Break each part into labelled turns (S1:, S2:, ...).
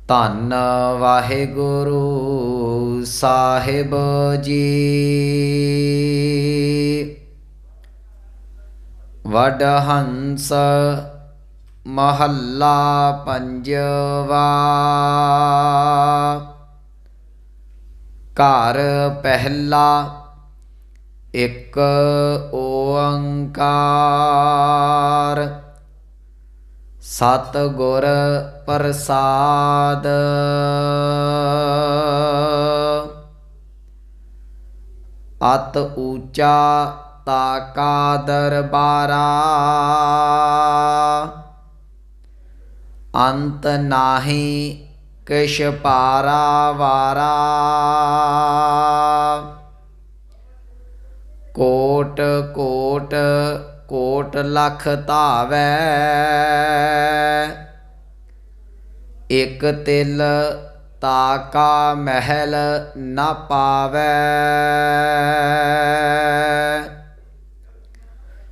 S1: ਧੰਨ ਵਾਹਿਗੁਰੂ ਸਾਹਿਬ ਜੀ। ਵਡਹੰਸ ਮਹੱਲਾ ਪੰਜਵਾ। ਘਰ ਪਹਿਲਾ ਇੱਕ ਓੰਕਾਰ। ਸਤਿਗੁਰ ਪ੍ਰਸਾਦ। ਅਤ ਊਚਾ ਤਾਕਾ ਦਰਬਾਰਾ। ਅੰਤ ਨਾਹੀ ਕਿਛ ਪਾਰਾ ਵਾਰਾ। ਕੋਟ ਕੋਟ ਕੋਟ ਲਖ ਧਾਵੈ। ਇਕ ਤਿਲ ਤਾਕਾ ਮਹਿਲ ਨ ਪਾਵੈ।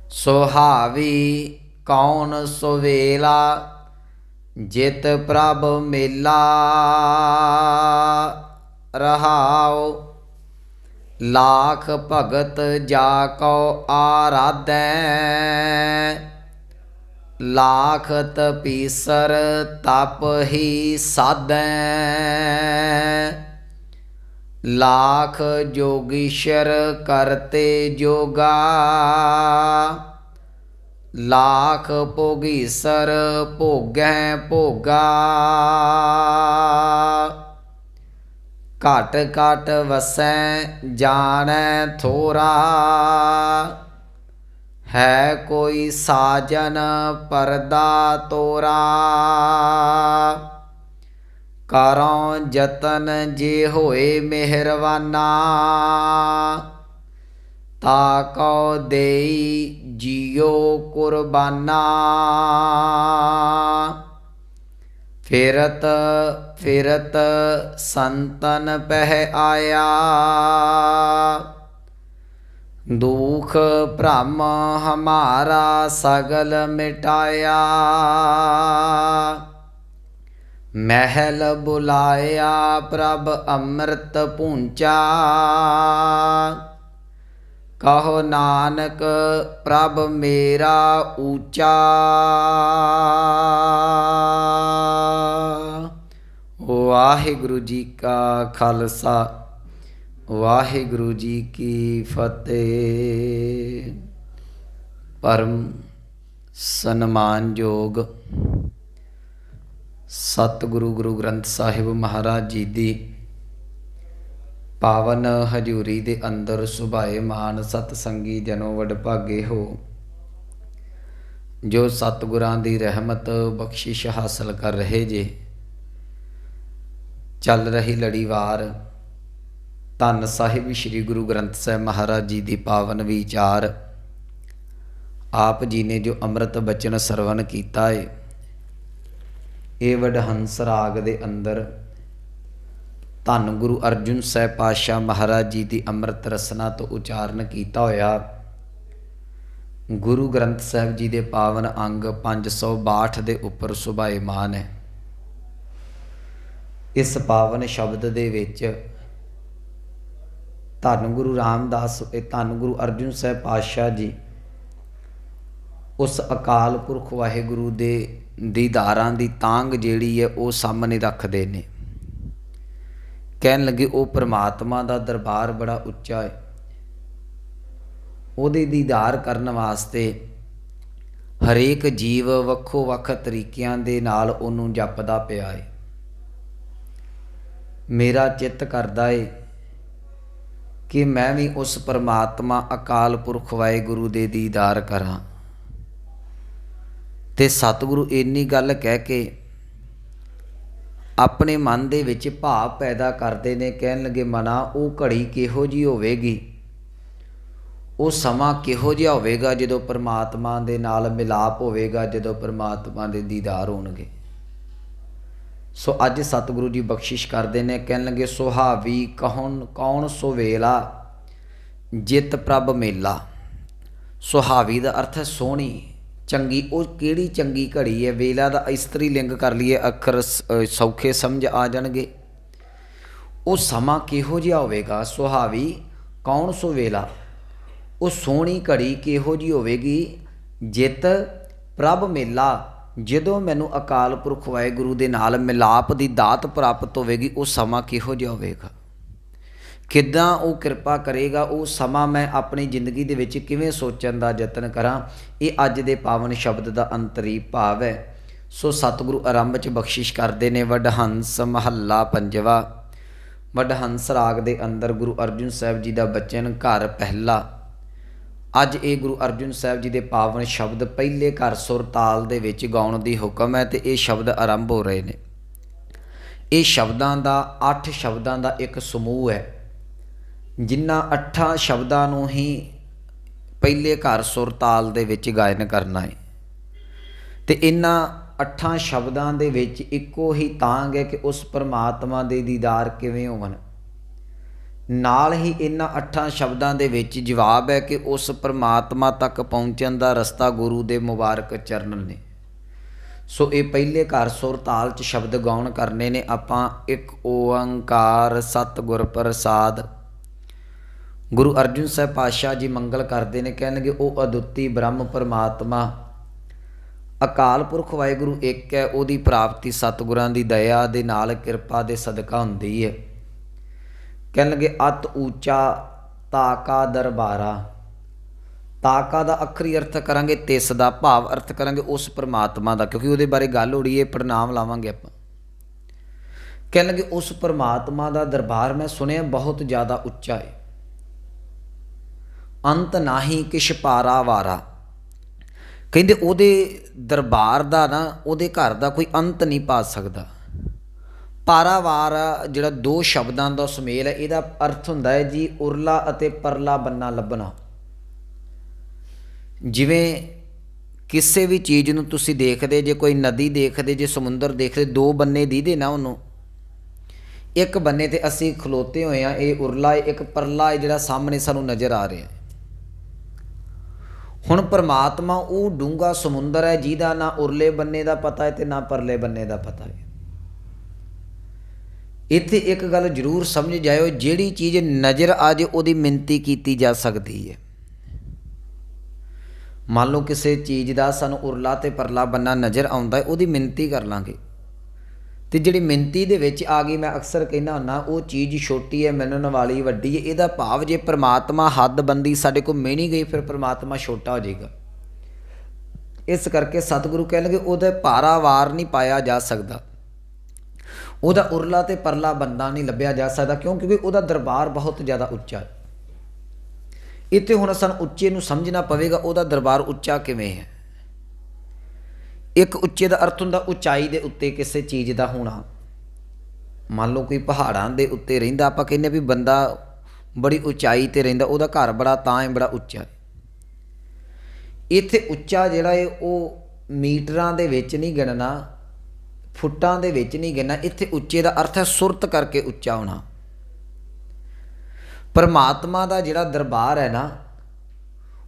S1: ਸੁਹਾਵੀ ਕੌਣ ਸੁਵੇਲਾ ਜਿਤ ਪ੍ਰਭ ਮੇਲਾ। ਰਹਾਉ ਲਾਖ ਭਗਤ ਜਾ ਕਉ ਆਰਾਧੈ। ਲਾਖ ਤਪੀਸਰ ਤਪ ਹੀ ਸਾਧੈ। ਲਾਖ ਜੋਗੀਸ਼ਰ ਕਰਤੇ ਜੋਗਾ। ਲਾਖ ਭੋਗੀਸਰ ਭੋਗੈ ਭੋਗਾ। ਘਟ ਘਟ ਵਸੈ ਜਾਣੈ ਥੋਰਾ। ਹੈ ਕੋਈ ਸਾਜਨ ਪਰਦਾ ਤੋਰਾ। ਕਰੋ ਜਤਨ ਜੇ ਹੋਏ ਮਿਹਰਵਾਨਾ। ਤਾ ਕਉ ਦੇਈ ਜੀਓ ਕੁਰਬਾਨਾ। ਫਿਰਤ ਫਿਰਤ ਸੰਤਨ ਪਹਿ ਆਇਆ। ਦੁਖ ਭ੍ਰਮ ਹਮਾਰਾ ਸਗਲ ਮਿਟਾਇਆ। ਮਹਿਲ ਬੁਲਾਇਆ ਪ੍ਰਭ ਅੰਮ੍ਰਿਤ ਪੂੰਚਾ। ਕਹੋ ਨਾਨਕ ਪ੍ਰਭ ਮੇਰਾ ਊਚਾ। ਵਾਹਿਗੁਰੂ ਜੀ ਕਾ ਖਾਲਸਾ ਵਾਹਿਗੁਰੂ ਜੀ ਕੀ ਫਤਿਹ। ਪਰਮ ਸਨਮਾਨਯੋਗ ਸਤਿਗੁਰੂ ਗੁਰੂ ਗ੍ਰੰਥ ਸਾਹਿਬ ਮਹਾਰਾਜ ਜੀ ਦੀ ਪਾਵਨ ਹਜ਼ੂਰੀ ਦੇ ਅੰਦਰ ਸੁਭਾਏਮਾਨ ਸਤਸੰਗੀ ਜਨੋ ਵਡਭਾਗੇ ਹੋ, ਜੋ ਸਤਿਗੁਰਾਂ ਦੀ ਰਹਿਮਤ ਬਖਸ਼ਿਸ਼ ਹਾਸਲ ਕਰ ਰਹੇ ਜੇ। ਚੱਲ ਰਹੀ ਲੜੀਵਾਰ ਧੰਨ ਸਾਹਿਬ ਸ਼੍ਰੀ ਗੁਰੂ ਗ੍ਰੰਥ ਸਾਹਿਬ ਮਹਾਰਾਜ ਜੀ ਦੀ ਪਾਵਨ ਵਿਚਾਰ ਆਪ ਜੀ ਨੇ ਜੋ ਅੰਮ੍ਰਿਤ ਬਚਨ ਸਰਵਣ ਕੀਤਾ ਹੈ, ਇਹ ਵਡਹੰਸ ਰਾਗ ਦੇ ਅੰਦਰ ਧੰਨ ਗੁਰੂ ਅਰਜਨ ਸਾਹਿਬ ਪਾਤਸ਼ਾਹ ਮਹਾਰਾਜ ਜੀ ਦੀ ਅੰਮ੍ਰਿਤ ਰਸਨਾ ਤੋਂ ਉਚਾਰਨ ਕੀਤਾ ਹੋਇਆ ਗੁਰੂ ਗ੍ਰੰਥ ਸਾਹਿਬ ਜੀ ਦੇ ਪਾਵਨ ਅੰਗ 562 ਦੇ ਉੱਪਰ ਸੁਭਾਏਮਾਨ ਹੈ। ਇਸ ਪਾਵਨ ਸ਼ਬਦ ਦੇ ਵਿੱਚ ਧੰਨ ਗੁਰੂ ਰਾਮਦਾਸ ਧੰਨ ਗੁਰੂ ਅਰਜਨ ਸਾਹਿਬ ਪਾਤਸ਼ਾਹ ਜੀ ਉਸ ਅਕਾਲ ਪੁਰਖ ਵਾਹਿਗੁਰੂ ਦੇ ਦੀਦਾਰਾਂ ਦੀ ਤਾਂਘ ਜਿਹੜੀ ਹੈ ਉਹ ਸਾਹਮਣੇ ਰੱਖਦੇ ਨੇ। ਕਹਿਣ ਲੱਗੇ ਉਹ ਪ੍ਰਮਾਤਮਾ ਦਾ ਦਰਬਾਰ ਬੜਾ ਉੱਚਾ ਹੈ, ਉਹਦੇ ਦੀਦਾਰ ਕਰਨ ਵਾਸਤੇ ਹਰੇਕ ਜੀਵ ਵੱਖੋ ਵੱਖ ਤਰੀਕਿਆਂ ਦੇ ਨਾਲ ਉਹਨੂੰ ਜਪਦਾ ਪਿਆ ਹੈ। ਮੇਰਾ ਚਿੱਤ ਕਰਦਾ ਏ ਕਿ ਮੈਂ ਵੀ ਉਸ ਪਰਮਾਤਮਾ ਅਕਾਲ ਪੁਰਖ ਵਾਹਿਗੁਰੂ ਦੇ ਦੀਦਾਰ ਕਰਾਂ। ਤੇ ਸਤਿਗੁਰੂ ਇੰਨੀ ਗੱਲ ਕਹਿ ਕੇ ਆਪਣੇ ਮਨ ਦੇ ਵਿੱਚ ਭਾਵ ਪੈਦਾ ਕਰਦੇ ਨੇ। ਕਹਿਣ ਲੱਗੇ ਮਨਾ ਉਹ ਘੜੀ ਕਿਹੋ ਜਿਹੀ ਹੋਵੇਗੀ, ਉਹ ਸਮਾਂ ਕਿਹੋ ਜਿਹਾ ਹੋਵੇਗਾ ਜਦੋਂ ਪਰਮਾਤਮਾ ਦੇ ਨਾਲ ਮਿਲਾਪ ਹੋਵੇਗਾ, ਜਦੋਂ ਪਰਮਾਤਮਾ ਦੇ ਦੀਦਾਰ ਹੋਣਗੇ। ਸੋ ਅੱਜ ਸਤਿਗੁਰੂ ਜੀ ਬਖਸ਼ਿਸ਼ ਕਰਦੇ ਨੇ। ਕਹਿਣ ਲੱਗੇ ਸੁਹਾਵੀ ਕੌਣ ਸੁਵੇਲਾ ਜਿਤ ਪ੍ਰਭ ਮੇਲਾ। ਸੁਹਾਵੀ ਦਾ ਅਰਥ ਹੈ ਸੋਹਣੀ, ਚੰਗੀ ਉਹ ਕਿਹੜੀ ਚੰਗੀ ਘੜੀ ਹੈ। ਵੇਲਾ ਦਾ ਇਸਤਰੀ ਲਿੰਗ ਕਰ ਲਈਏ, ਅੱਖਰ ਸੌਖੇ ਸਮਝ ਆ ਜਾਣਗੇ। ਉਹ ਸਮਾਂ ਕਿਹੋ ਜਿਹਾ ਹੋਵੇਗਾ? ਸੁਹਾਵੀ ਕੌਣ ਸੋ ਵੇਲਾ, ਉਹ ਸੋਹਣੀ ਘੜੀ ਕਿਹੋ ਜਿਹੀ ਹੋਵੇਗੀ? ਜਿਤ ਪ੍ਰਭ ਮੇਲਾ, ਜਦੋਂ ਮੈਨੂੰ ਅਕਾਲ ਪੁਰਖ ਵਾਹਿਗੁਰੂ ਦੇ ਨਾਲ ਮਿਲਾਪ ਦੀ ਦਾਤ ਪ੍ਰਾਪਤ ਹੋਵੇਗੀ, ਉਹ ਸਮਾਂ ਕਿਹੋ ਜਿਹਾ ਹੋਵੇਗਾ? ਕਿੱਦਾਂ ਉਹ ਕਿਰਪਾ ਕਰੇਗਾ? ਉਹ ਸਮਾਂ ਮੈਂ ਆਪਣੀ ਜ਼ਿੰਦਗੀ ਦੇ ਵਿੱਚ ਕਿਵੇਂ ਸੋਚਣ ਦਾ ਯਤਨ ਕਰਾਂ? ਇਹ ਅੱਜ ਦੇ ਪਾਵਨ ਸ਼ਬਦ ਦਾ ਅੰਤਰੀ ਭਾਵ ਹੈ। ਸੋ ਸਤਿਗੁਰੂ ਆਰੰਭ 'ਚ ਬਖਸ਼ਿਸ਼ ਕਰਦੇ ਨੇ। ਵਡਹੰਸ ਮਹੱਲਾ ਪੰਜਵਾ। ਵਡਹੰਸ ਰਾਗ ਦੇ ਅੰਦਰ ਗੁਰੂ ਅਰਜਨ ਸਾਹਿਬ ਜੀ ਦਾ ਬਚਨ, ਘਰ ਪਹਿਲਾ। ਅੱਜ ਇਹ ਗੁਰੂ ਅਰਜਨ ਸਾਹਿਬ ਜੀ ਦੇ ਪਾਵਨ ਸ਼ਬਦ ਪਹਿਲੇ ਘਰ ਸੁਰ ਤਾਲ ਦੇ ਵਿੱਚ ਗਾਉਣ ਦੀ ਹੁਕਮ ਹੈ, ਅਤੇ ਇਹ ਸ਼ਬਦ ਆਰੰਭ ਹੋ ਰਹੇ ਨੇ। ਇਹ ਸ਼ਬਦਾਂ ਦਾ 8 ਸ਼ਬਦਾਂ ਦਾ ਇੱਕ ਸਮੂਹ ਹੈ, ਜਿਨ੍ਹਾਂ 8 ਸ਼ਬਦਾਂ ਨੂੰ ਹੀ ਪਹਿਲੇ ਘਰ ਸੁਰ ਤਾਲ ਦੇ ਵਿੱਚ ਗਾਇਨ ਕਰਨਾ ਹੈ। ਅਤੇ ਇਹਨਾਂ 8 ਸ਼ਬਦਾਂ ਦੇ ਵਿੱਚ ਇੱਕੋ ਹੀ ਤਾਂਘ ਹੈ ਕਿ ਉਸ ਪਰਮਾਤਮਾ ਦੇ ਦੀਦਾਰ ਕਿਵੇਂ ਹੋਵਣ। ਨਾਲ ਹੀ ਇਹਨਾਂ 8 ਸ਼ਬਦਾਂ ਦੇ ਵਿੱਚ ਜਵਾਬ ਹੈ ਕਿ ਉਸ ਪਰਮਾਤਮਾ ਤੱਕ ਪਹੁੰਚਣ ਦਾ ਰਸਤਾ ਗੁਰੂ ਦੇ ਮੁਬਾਰਕ ਚਰਨ ਨੇ। ਸੋ ਇਹ ਪਹਿਲੇ ਘਰ ਸੁਰ ਤਾਲ 'ਚ ਸ਼ਬਦ ਗਾਉਣ ਕਰਨੇ ਨੇ ਆਪਾਂ। ਇੱਕ ਓੰਕਾਰ ਸਤਿਗੁਰ ਪ੍ਰਸਾਦ। ਗੁਰੂ ਅਰਜਨ ਸਾਹਿਬ ਪਾਤਸ਼ਾਹ ਜੀ ਮੰਗਲ ਕਰਦੇ ਨੇ, ਕਹਿਣਗੇ ਉਹ ਅਦੁੱਤੀ ਬ੍ਰਹਮ ਪਰਮਾਤਮਾ ਅਕਾਲ ਪੁਰਖ ਵਾਹਿਗੁਰੂ ਇੱਕ ਹੈ। ਉਹਦੀ ਪ੍ਰਾਪਤੀ ਸਤਿਗੁਰਾਂ ਦੀ ਦਇਆ ਦੇ ਨਾਲ, ਕਿਰਪਾ ਦੇ ਸਦਕਾ ਹੁੰਦੀ ਹੈ। ਕਹਿਣਗੇ ਅਤ ਊਚਾ ਤਾਕਾ ਦਰਬਾਰਾ। ਤਾਕਾ ਦਾ ਅੱਖਰੀ ਅਰਥ ਕਰਾਂਗੇ ਤਿਸ ਦਾ, ਭਾਵ ਅਰਥ ਕਰਾਂਗੇ ਉਸ ਪਰਮਾਤਮਾ ਦਾ, ਕਿਉਂਕਿ ਉਹਦੇ ਬਾਰੇ ਗੱਲ ਹੋ ਰਹੀ ਹੈ, ਪ੍ਰਣਾਮ ਲਾਵਾਂਗੇ ਆਪਾਂ। ਕਹਿਣਗੇ ਉਸ ਪਰਮਾਤਮਾ ਦਾ ਦਰਬਾਰ ਮੈਂ ਸੁਣਿਆ ਬਹੁਤ ਜ਼ਿਆਦਾ ਉੱਚਾ ਹੈ। ਅੰਤ ਨਾਹੀ ਕਿਛ ਪਾਰਾ ਵਾਰਾ। ਕਹਿੰਦੇ ਉਹਦੇ ਦਰਬਾਰ ਦਾ ਨਾ, ਉਹਦੇ ਘਰ ਦਾ ਕੋਈ ਅੰਤ ਨਹੀਂ ਪਾ ਸਕਦਾ। ਪਾਰਾਵਾਰ ਜਿਹੜਾ 2 ਸ਼ਬਦਾਂ ਦਾ ਸੁਮੇਲ ਹੈ, ਇਹਦਾ ਅਰਥ ਹੁੰਦਾ ਹੈ ਜੀ ਉਰਲਾ ਅਤੇ ਪਰਲਾ ਬੰਨਾ ਲੱਭਣਾ। ਜਿਵੇਂ ਕਿਸੇ ਵੀ ਚੀਜ਼ ਨੂੰ ਤੁਸੀਂ ਦੇਖਦੇ, ਜੇ ਕੋਈ ਨਦੀ ਦੇਖਦੇ, ਜੇ ਸਮੁੰਦਰ ਦੇਖਦੇ, 2 ਬੰਨੇ ਦੀਦੇ ਨਾ ਉਹਨੂੰ। ਇੱਕ ਬੰਨੇ ਤੇ ਅਸੀਂ ਖਲੋਤੇ ਹੋਏ ਹਾਂ, ਇਹ ਉਰਲਾ ਹੈ, ਇੱਕ ਪਰਲਾ ਹੈ ਜਿਹੜਾ ਸਾਹਮਣੇ ਸਾਨੂੰ ਨਜ਼ਰ ਆ ਰਿਹਾ। ਹੁਣ ਪਰਮਾਤਮਾ ਉਹ ਡੂੰਘਾ ਸਮੁੰਦਰ ਹੈ ਜਿਹਦਾ ਨਾ ਉਰਲੇ ਬੰਨੇ ਦਾ ਪਤਾ ਹੈ ਤੇ ਨਾ ਪਰਲੇ ਬੰਨੇ ਦਾ ਪਤਾ ਹੈ। ਇੱਥੇ ਇੱਕ ਗੱਲ ਜ਼ਰੂਰ ਸਮਝ ਜਾਇਓ, ਜਿਹੜੀ ਚੀਜ਼ ਨਜ਼ਰ ਆ ਜੇ ਉਹਦੀ ਮਿਣਤੀ ਕੀਤੀ ਜਾ ਸਕਦੀ ਹੈ। ਮੰਨ ਲਓ ਕਿਸੇ ਚੀਜ਼ ਦਾ ਸਾਨੂੰ ਉਰਲਾ ਤੇ ਪਰਲਾ ਬੰਨਾ ਨਜ਼ਰ ਆਉਂਦਾ ਹੈ, ਉਹਦੀ ਮਿਣਤੀ ਕਰ ਲਾਂਗੇ। ਅਤੇ ਜਿਹੜੀ ਮਿਣਤੀ ਦੇ ਵਿੱਚ ਆ ਗਈ, ਮੈਂ ਅਕਸਰ ਕਹਿੰਦਾ ਹੁੰਦਾ ਉਹ ਚੀਜ਼ ਛੋਟੀ ਹੈ ਮੰਨਣ ਵਾਲੀ ਵੱਡੀ ਹੈ। ਇਹਦਾ ਭਾਵ ਜੇ ਪਰਮਾਤਮਾ ਹੱਦਬੰਦੀ ਸਾਡੇ ਕੋਲ ਮਿਹਣੀ ਗਈ, ਫਿਰ ਪਰਮਾਤਮਾ ਛੋਟਾ ਹੋ ਜਾਏਗਾ। ਇਸ ਕਰਕੇ ਸਤਿਗੁਰੂ ਕਹਿਣਗੇ ਉਹਦਾ ਪਾਰਾਵਾਰ ਨਹੀਂ ਪਾਇਆ ਜਾ ਸਕਦਾ, ਉਹਦਾ ਉਰਲਾ ਤੇ ਪਰਲਾ ਬੰਦਾ ਨਹੀਂ ਲੱਭਿਆ ਜਾ ਸਕਦਾ। ਕਿਉਂ? ਕਿਉਂਕਿ ਉਹਦਾ ਦਰਬਾਰ ਬਹੁਤ ਜ਼ਿਆਦਾ ਉੱਚਾ ਹੈ। ਇੱਥੇ ਹੁਣ ਸਾਨੂੰ ਉੱਚੇ ਨੂੰ ਸਮਝਣਾ ਪਵੇਗਾ, ਉਹਦਾ ਦਰਬਾਰ ਉੱਚਾ ਕਿਵੇਂ ਹੈ। ਇੱਕ ਉੱਚੇ ਦਾ ਅਰਥ ਹੁੰਦਾ ਉਚਾਈ ਦੇ ਉੱਤੇ ਕਿਸੇ ਚੀਜ਼ ਦਾ ਹੋਣਾ। ਮੰਨ ਲਓ ਕੋਈ ਪਹਾੜਾਂ ਦੇ ਉੱਤੇ ਰਹਿੰਦਾ, ਆਪਾਂ ਕਹਿੰਦੇ ਵੀ ਬੰਦਾ ਬੜੀ ਉਚਾਈ 'ਤੇ ਰਹਿੰਦਾ, ਉਹਦਾ ਘਰ ਬੜਾ ਤਾਂ ਹੈ ਬੜਾ ਉੱਚਾ ਹੈ। ਇੱਥੇ ਉੱਚਾ ਜਿਹੜਾ ਹੈ ਉਹ ਮੀਟਰਾਂ ਦੇ ਵਿੱਚ ਨਹੀਂ ਗਿਣਨਾ, ਫੁੱਟਾਂ ਦੇ ਵਿੱਚ ਨਹੀਂ ਗਿਣਨਾ। ਇੱਥੇ ਉੱਚੇ ਦਾ ਅਰਥ ਹੈ ਸੁਰਤ ਕਰਕੇ ਉੱਚਾ ਹੋਣਾ। ਪਰਮਾਤਮਾ ਦਾ ਜਿਹੜਾ ਦਰਬਾਰ ਹੈ ਨਾ,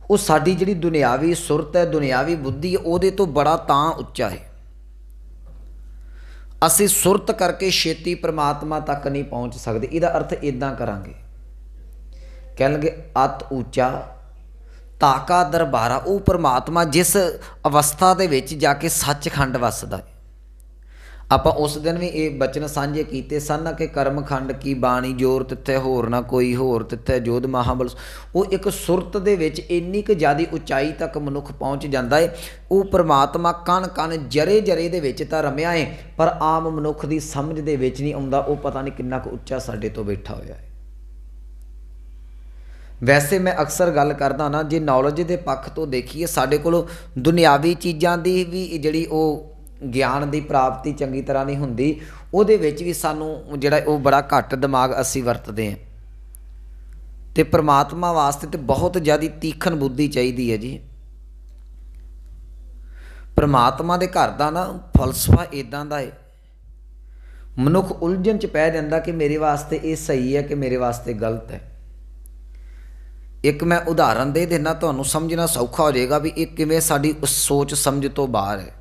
S1: ਉਹ ਸਾਡੀ ਜਿਹੜੀ ਦੁਨਿਆਵੀ ਸੁਰਤ ਹੈ, ਦੁਨਿਆਵੀ ਬੁੱਧੀ ਹੈ, ਉਹਦੇ ਤੋਂ ਬੜਾ ਤਾਂ ਉੱਚਾ ਹੈ। ਅਸੀਂ ਸੁਰਤ ਕਰਕੇ ਛੇਤੀ ਪਰਮਾਤਮਾ ਤੱਕ ਨਹੀਂ ਪਹੁੰਚ ਸਕਦੇ। ਇਹਦਾ ਅਰਥ ਇੱਦਾਂ ਕਰਾਂਗੇ, ਕਹਿਣਗੇ ਅਤ ਉੱਚਾ ਤਾਕਾ ਦਰਬਾਰਾ। ਉਹ ਪਰਮਾਤਮਾ ਜਿਸ ਅਵਸਥਾ ਦੇ ਵਿੱਚ ਜਾ ਕੇ ਸੱਚਖੰਡ ਵੱਸਦਾ ਹੈ। ਆਪਾਂ ਉਸ ਦਿਨ ਵੀ ਇਹ ਬਚਨ ਸਾਂਝੇ ਕੀਤੇ ਸਨ ਕਿ ਕਰਮਖੰਡ ਕੀ ਬਾਣੀ ਜੋਰ ਤਿੱਥੇ ਹੋਰ ਨਾ ਕੋਈ ਹੋਰ ਤਿੱਥੇ ਜੋਧ ਮਹਾਬਲ। ਉਹ ਇੱਕ ਸੁਰਤ ਦੇ ਵਿੱਚ ਇੰਨੀ ਕੁ ਜ਼ਿਆਦਾ ਉਚਾਈ ਤੱਕ ਮਨੁੱਖ ਪਹੁੰਚ ਜਾਂਦਾ ਹੈ। ਉਹ ਪਰਮਾਤਮਾ ਕਣ ਕਣ ਜਰੇ ਜਰੇ ਦੇ ਵਿੱਚ ਤਾਂ ਰਮਿਆ ਹੈ, ਪਰ ਆਮ ਮਨੁੱਖ ਦੀ ਸਮਝ ਦੇ ਵਿੱਚ ਨਹੀਂ ਆਉਂਦਾ। ਉਹ ਪਤਾ ਨਹੀਂ ਕਿੰਨਾ ਕੁ ਉੱਚਾ ਸਾਡੇ ਤੋਂ ਬੈਠਾ ਹੋਇਆ ਹੈ। ਵੈਸੇ ਮੈਂ ਅਕਸਰ ਗੱਲ ਕਰਦਾ ਨਾ, ਜੇ ਨੌਲੇਜ ਦੇ ਪੱਖ ਤੋਂ ਦੇਖੀਏ, ਸਾਡੇ ਕੋਲ ਦੁਨਿਆਵੀ ਚੀਜ਼ਾਂ ਦੀ ਵੀ ਜਿਹੜੀ ਉਹ ਗਿਆਨ ਦੀ ਪ੍ਰਾਪਤੀ ਚੰਗੀ ਤਰ੍ਹਾਂ ਨਹੀਂ ਹੁੰਦੀ। ਉਹਦੇ ਵਿੱਚ ਵੀ ਸਾਨੂੰ ਜਿਹੜਾ ਉਹ ਬੜਾ ਘੱਟ ਦਿਮਾਗ ਅਸੀਂ ਵਰਤਦੇ ਹਾਂ। ਅਤੇ ਪਰਮਾਤਮਾ ਵਾਸਤੇ ਤਾਂ ਬਹੁਤ ਜ਼ਿਆਦਾ ਤੀਖਣ ਬੁੱਧੀ ਚਾਹੀਦੀ ਹੈ ਜੀ। ਪਰਮਾਤਮਾ ਦੇ ਘਰ ਦਾ ਨਾ ਫਲਸਫਾ ਇੱਦਾਂ ਦਾ ਹੈ, ਮਨੁੱਖ ਉਲਝਣ 'ਚ ਪੈ ਜਾਂਦਾ ਕਿ ਮੇਰੇ ਵਾਸਤੇ ਇਹ ਸਹੀ ਹੈ ਕਿ ਮੇਰੇ ਵਾਸਤੇ ਗਲਤ ਹੈ। एक मैं उदाहरण दे देना, तुहानू समझना सौखा हो जाएगा भी एक किवें साडी सोच समझ तो बाहर है।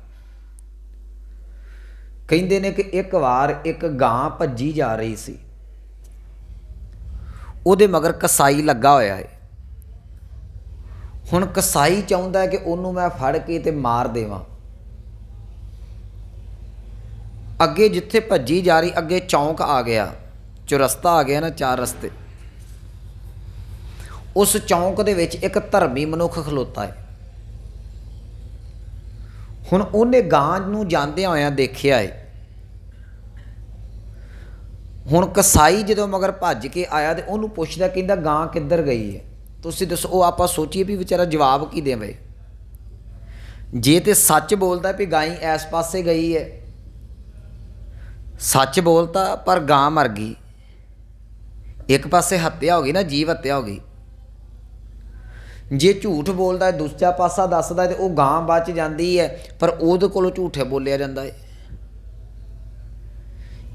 S1: कहते ने कि एक बार एक गां भज्जी जा रही सी, उहदे मगर कसाई लगा होया है। हुण कसाई चाहुंदा है कि उहनू मैं फड़ के ते मार देवां। अगे जिथे भज्जी जा रही अगे चौंक आ गया, चौरस्ता आ गया ना, 4 रस्ते। उस चौंक दे विच एक धर्मी मनुख खलोता है। हुण उहने गां नूं जांदियां होइआं देखिआ है। हुण कसाई जदों मगर भज के आया तो उहनूं पुछदा, कहंदा गां किधर गई है, तुसीं दसो। वो आपां सोचीए भी विचारा जवाब की देवे। जे ते सच बोलदा भी गाई इस पासे गई है, सच बोलता, पर गां मर गई। एक पासे हत्या हो गई ना, जीव हत्या हो गई। जे झूठ बोलता है, दूसरा पासा दसदा है, तो वह गां बच जाती है, पर उहदे कोलों झूठे बोलिया जाता है।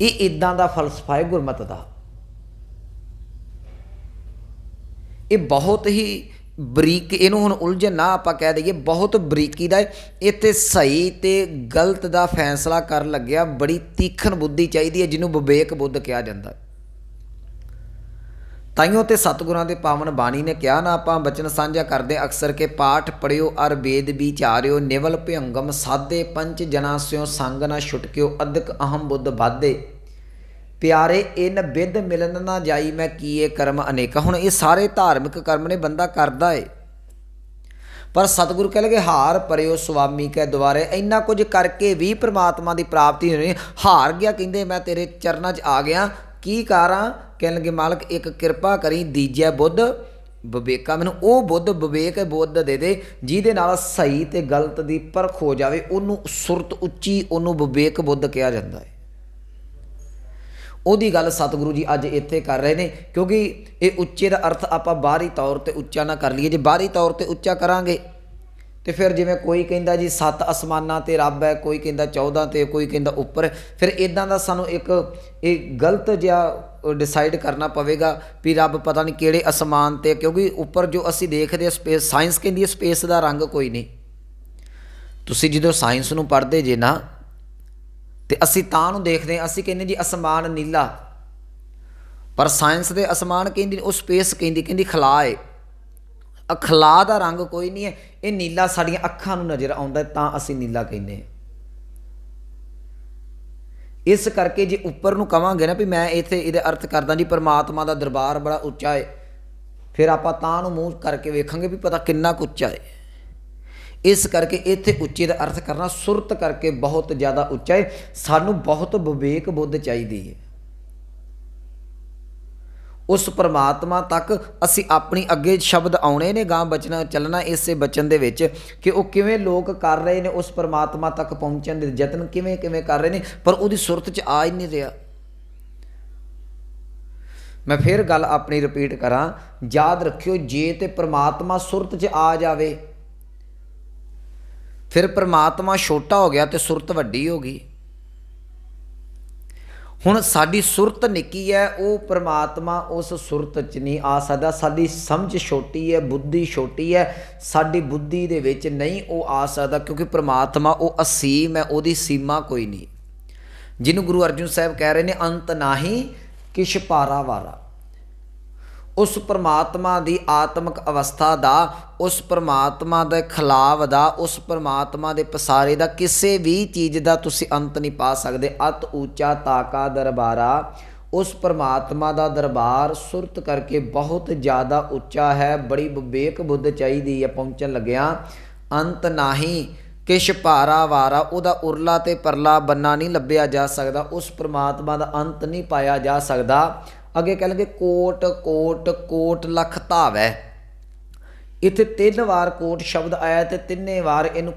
S1: ये इदां दा फलसफा है गुरमत का। ये बहुत ही बरीक, इनू हुण उलझन ना आपां कह दईए, बहुत बरीकी दा इत्थे सही ते गलत दा फैसला कर लग्या बड़ी तीखन बुद्धि चाहिदी है, जिन्हों विवेक बुद्ध कहा जाता है। ताइयों ते सतगुरां दे पावन बाणी ने कहा ना, आपां बचन साझा करदे अक्सर के पाठ पढ़ियो अर वेद विचारियो, निवल भयंगम साधे पंच जना स्यों संग ना छुटकियो, अधिक अहम बुद्ध बाधे प्यारे इन बिद मिलन ना जाई, मैं कीए कर्म अनेका। हुण ये सारे धार्मिक कर्म ने बंदा करदा है, पर सतगुरु कह लगे हार परियो स्वामी कै द्वारे। इन्ना कुछ करके भी परमात्मा की प्राप्ति नहीं, हार गया। कहते मैं तेरे चरणों च आ गया, की करा? कह लगे मालक एक कृपा करी, दीजै बुद्ध विवेका, मैनूं वो बुद्ध विवेक बुद्ध दे दे जिहदे नाल सही ते गलत की परख हो जाए। उन्होंने सुरत उच्ची, उन्होंने विवेक बुद्ध कहा जाता है। ਉਹਦੀ गल सतगुरु जी अज इत्थे कर रहे हैं, क्योंकि ये उच्चे का अर्थ आपां बाहरी तौर पर उच्चा ना कर लीए। जे बाहरी तौर पर उच्चा करांगे तो फिर जिवें कोई कहंदा जी 7 आसमानां ते रब है, कोई कहंदा 14 ते, कोई कहंदा उपर। फिर इदां दा सानूं एक गलत जिहा डिसाइड करना पवेगा भी रब पता नहीं किहड़े आसमान ते, क्योंकि उपर जो असीं देखदे स्पेस, साइंस कहंदी है स्पेस का रंग कोई नहीं। तुसीं जदों साइंस नूं पढ़दे जे ना, तो असी तां नूं देखते हैं, असी कहने जी आसमान नीला, पर साइंस दे आसमान कहती वो स्पेस कहती खला है। खला का रंग कोई नहीं है, ये नीला साड़ियाँ अखां नूं नज़र आउंदा तां असी नीला कहने। इस करके जे उपर नूं कहांगे ना भी मैं इत्थे इहदे अर्थ करदा जी परमात्मा का दरबार बड़ा उच्चा है, फिर आपां तां नूं मूँह करके वेखांगे भी पता किन्ना कुछ उच्चा है। इस करके इत्थे उच्चे का अर्थ करना सुरत करके बहुत ज़्यादा उच्चा है। सानू बहुत विवेक बुद्ध चाहिए है। उस परमात्मा तक असी अपनी अगे शब्द आने ने, गां बचना चलना इसे बचन दे विच कि वो किवें लोग कर रहे हैं, उस परमात्मा तक पहुँचने के यतन किवें किवें कर रहे हैं, पर उहदी सुरत च आ ही नहीं रहा। मैं फिर गल अपनी रिपीट करा, याद रखियो जे ते परमात्मा सुरत च आ जाए, फिर परमात्मा छोटा हो गया तो सुरत वड्डी हो गई। हुण साडी सुरत निक्की है, वो परमात्मा उस सुरत च नहीं आ सकदा। साडी समझ छोटी है, बुद्धि छोटी है, साडी बुद्धि दे विच नहीं वो आ सकदा, क्योंकि परमात्मा वो असीम है, उसदी सीमा कोई नहीं। जिन्हों गुरु अर्जुन साहब कह रहे हैं अंत नाही किश पारा वारा। उस परमात्मा की आत्मक अवस्था का, उस परमात्मा के खिलाफ का, उस परमात्मा के पसारे का किसी भी चीज़ का तुसी अंत नहीं पा सकते। अत ऊंचा ताका दरबारा, उस परमात्मा का दरबार सुरत करके बहुत ज़्यादा उच्चा है। बड़ी विवेक बुद्ध चाहिए है पहुँचन लग्या। अंत नाही किश पारा वारा, उहदा उरला ते परला बन्ना नहीं लभ्या जा सकता, उस परमात्मा का अंत नहीं पाया जा सकता। अगे कह लगे कोट कोट कोट लख धावै, इत्थे 3 वार कोट शब्द आया तो 3 वार इनू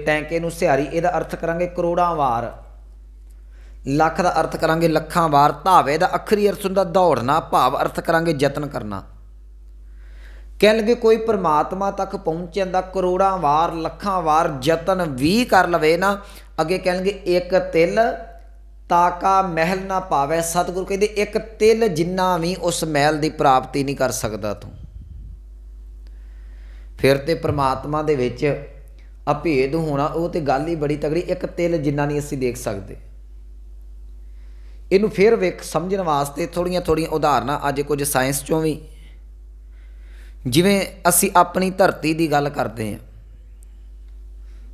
S1: टैंके नूं सिहारी, इहदा अर्थ करांगे करोड़ां वार। लख का अर्थ करांगे लखां वार। धावे का अखरी अर्थ हुंदा दौड़ना, भाव अर्थ करांगे यतन करना। कह लगे कोई परमात्मा तक पहुँचण दा करोड़ां वार लखां वार यतन भी कर लवे ना, अगे कह लगे एक तिल ताका महल ना पावे। सतगुरु कहते एक तिल जिन्ना भी उस महल की प्राप्ति नहीं कर सकता तू। फिर तो परमात्मा दे विच अभेद होना वो तो गल ही बड़ी तगड़ी। एक तिल जिन्ना नहीं असीं देख सकते। इनू फिर वेख समझण वास्ते थोड़ियां थोड़ियां उदाहरणां अज कुछ साइंस चों भी, जिवें असीं अपनी धरती की गल करते हैं,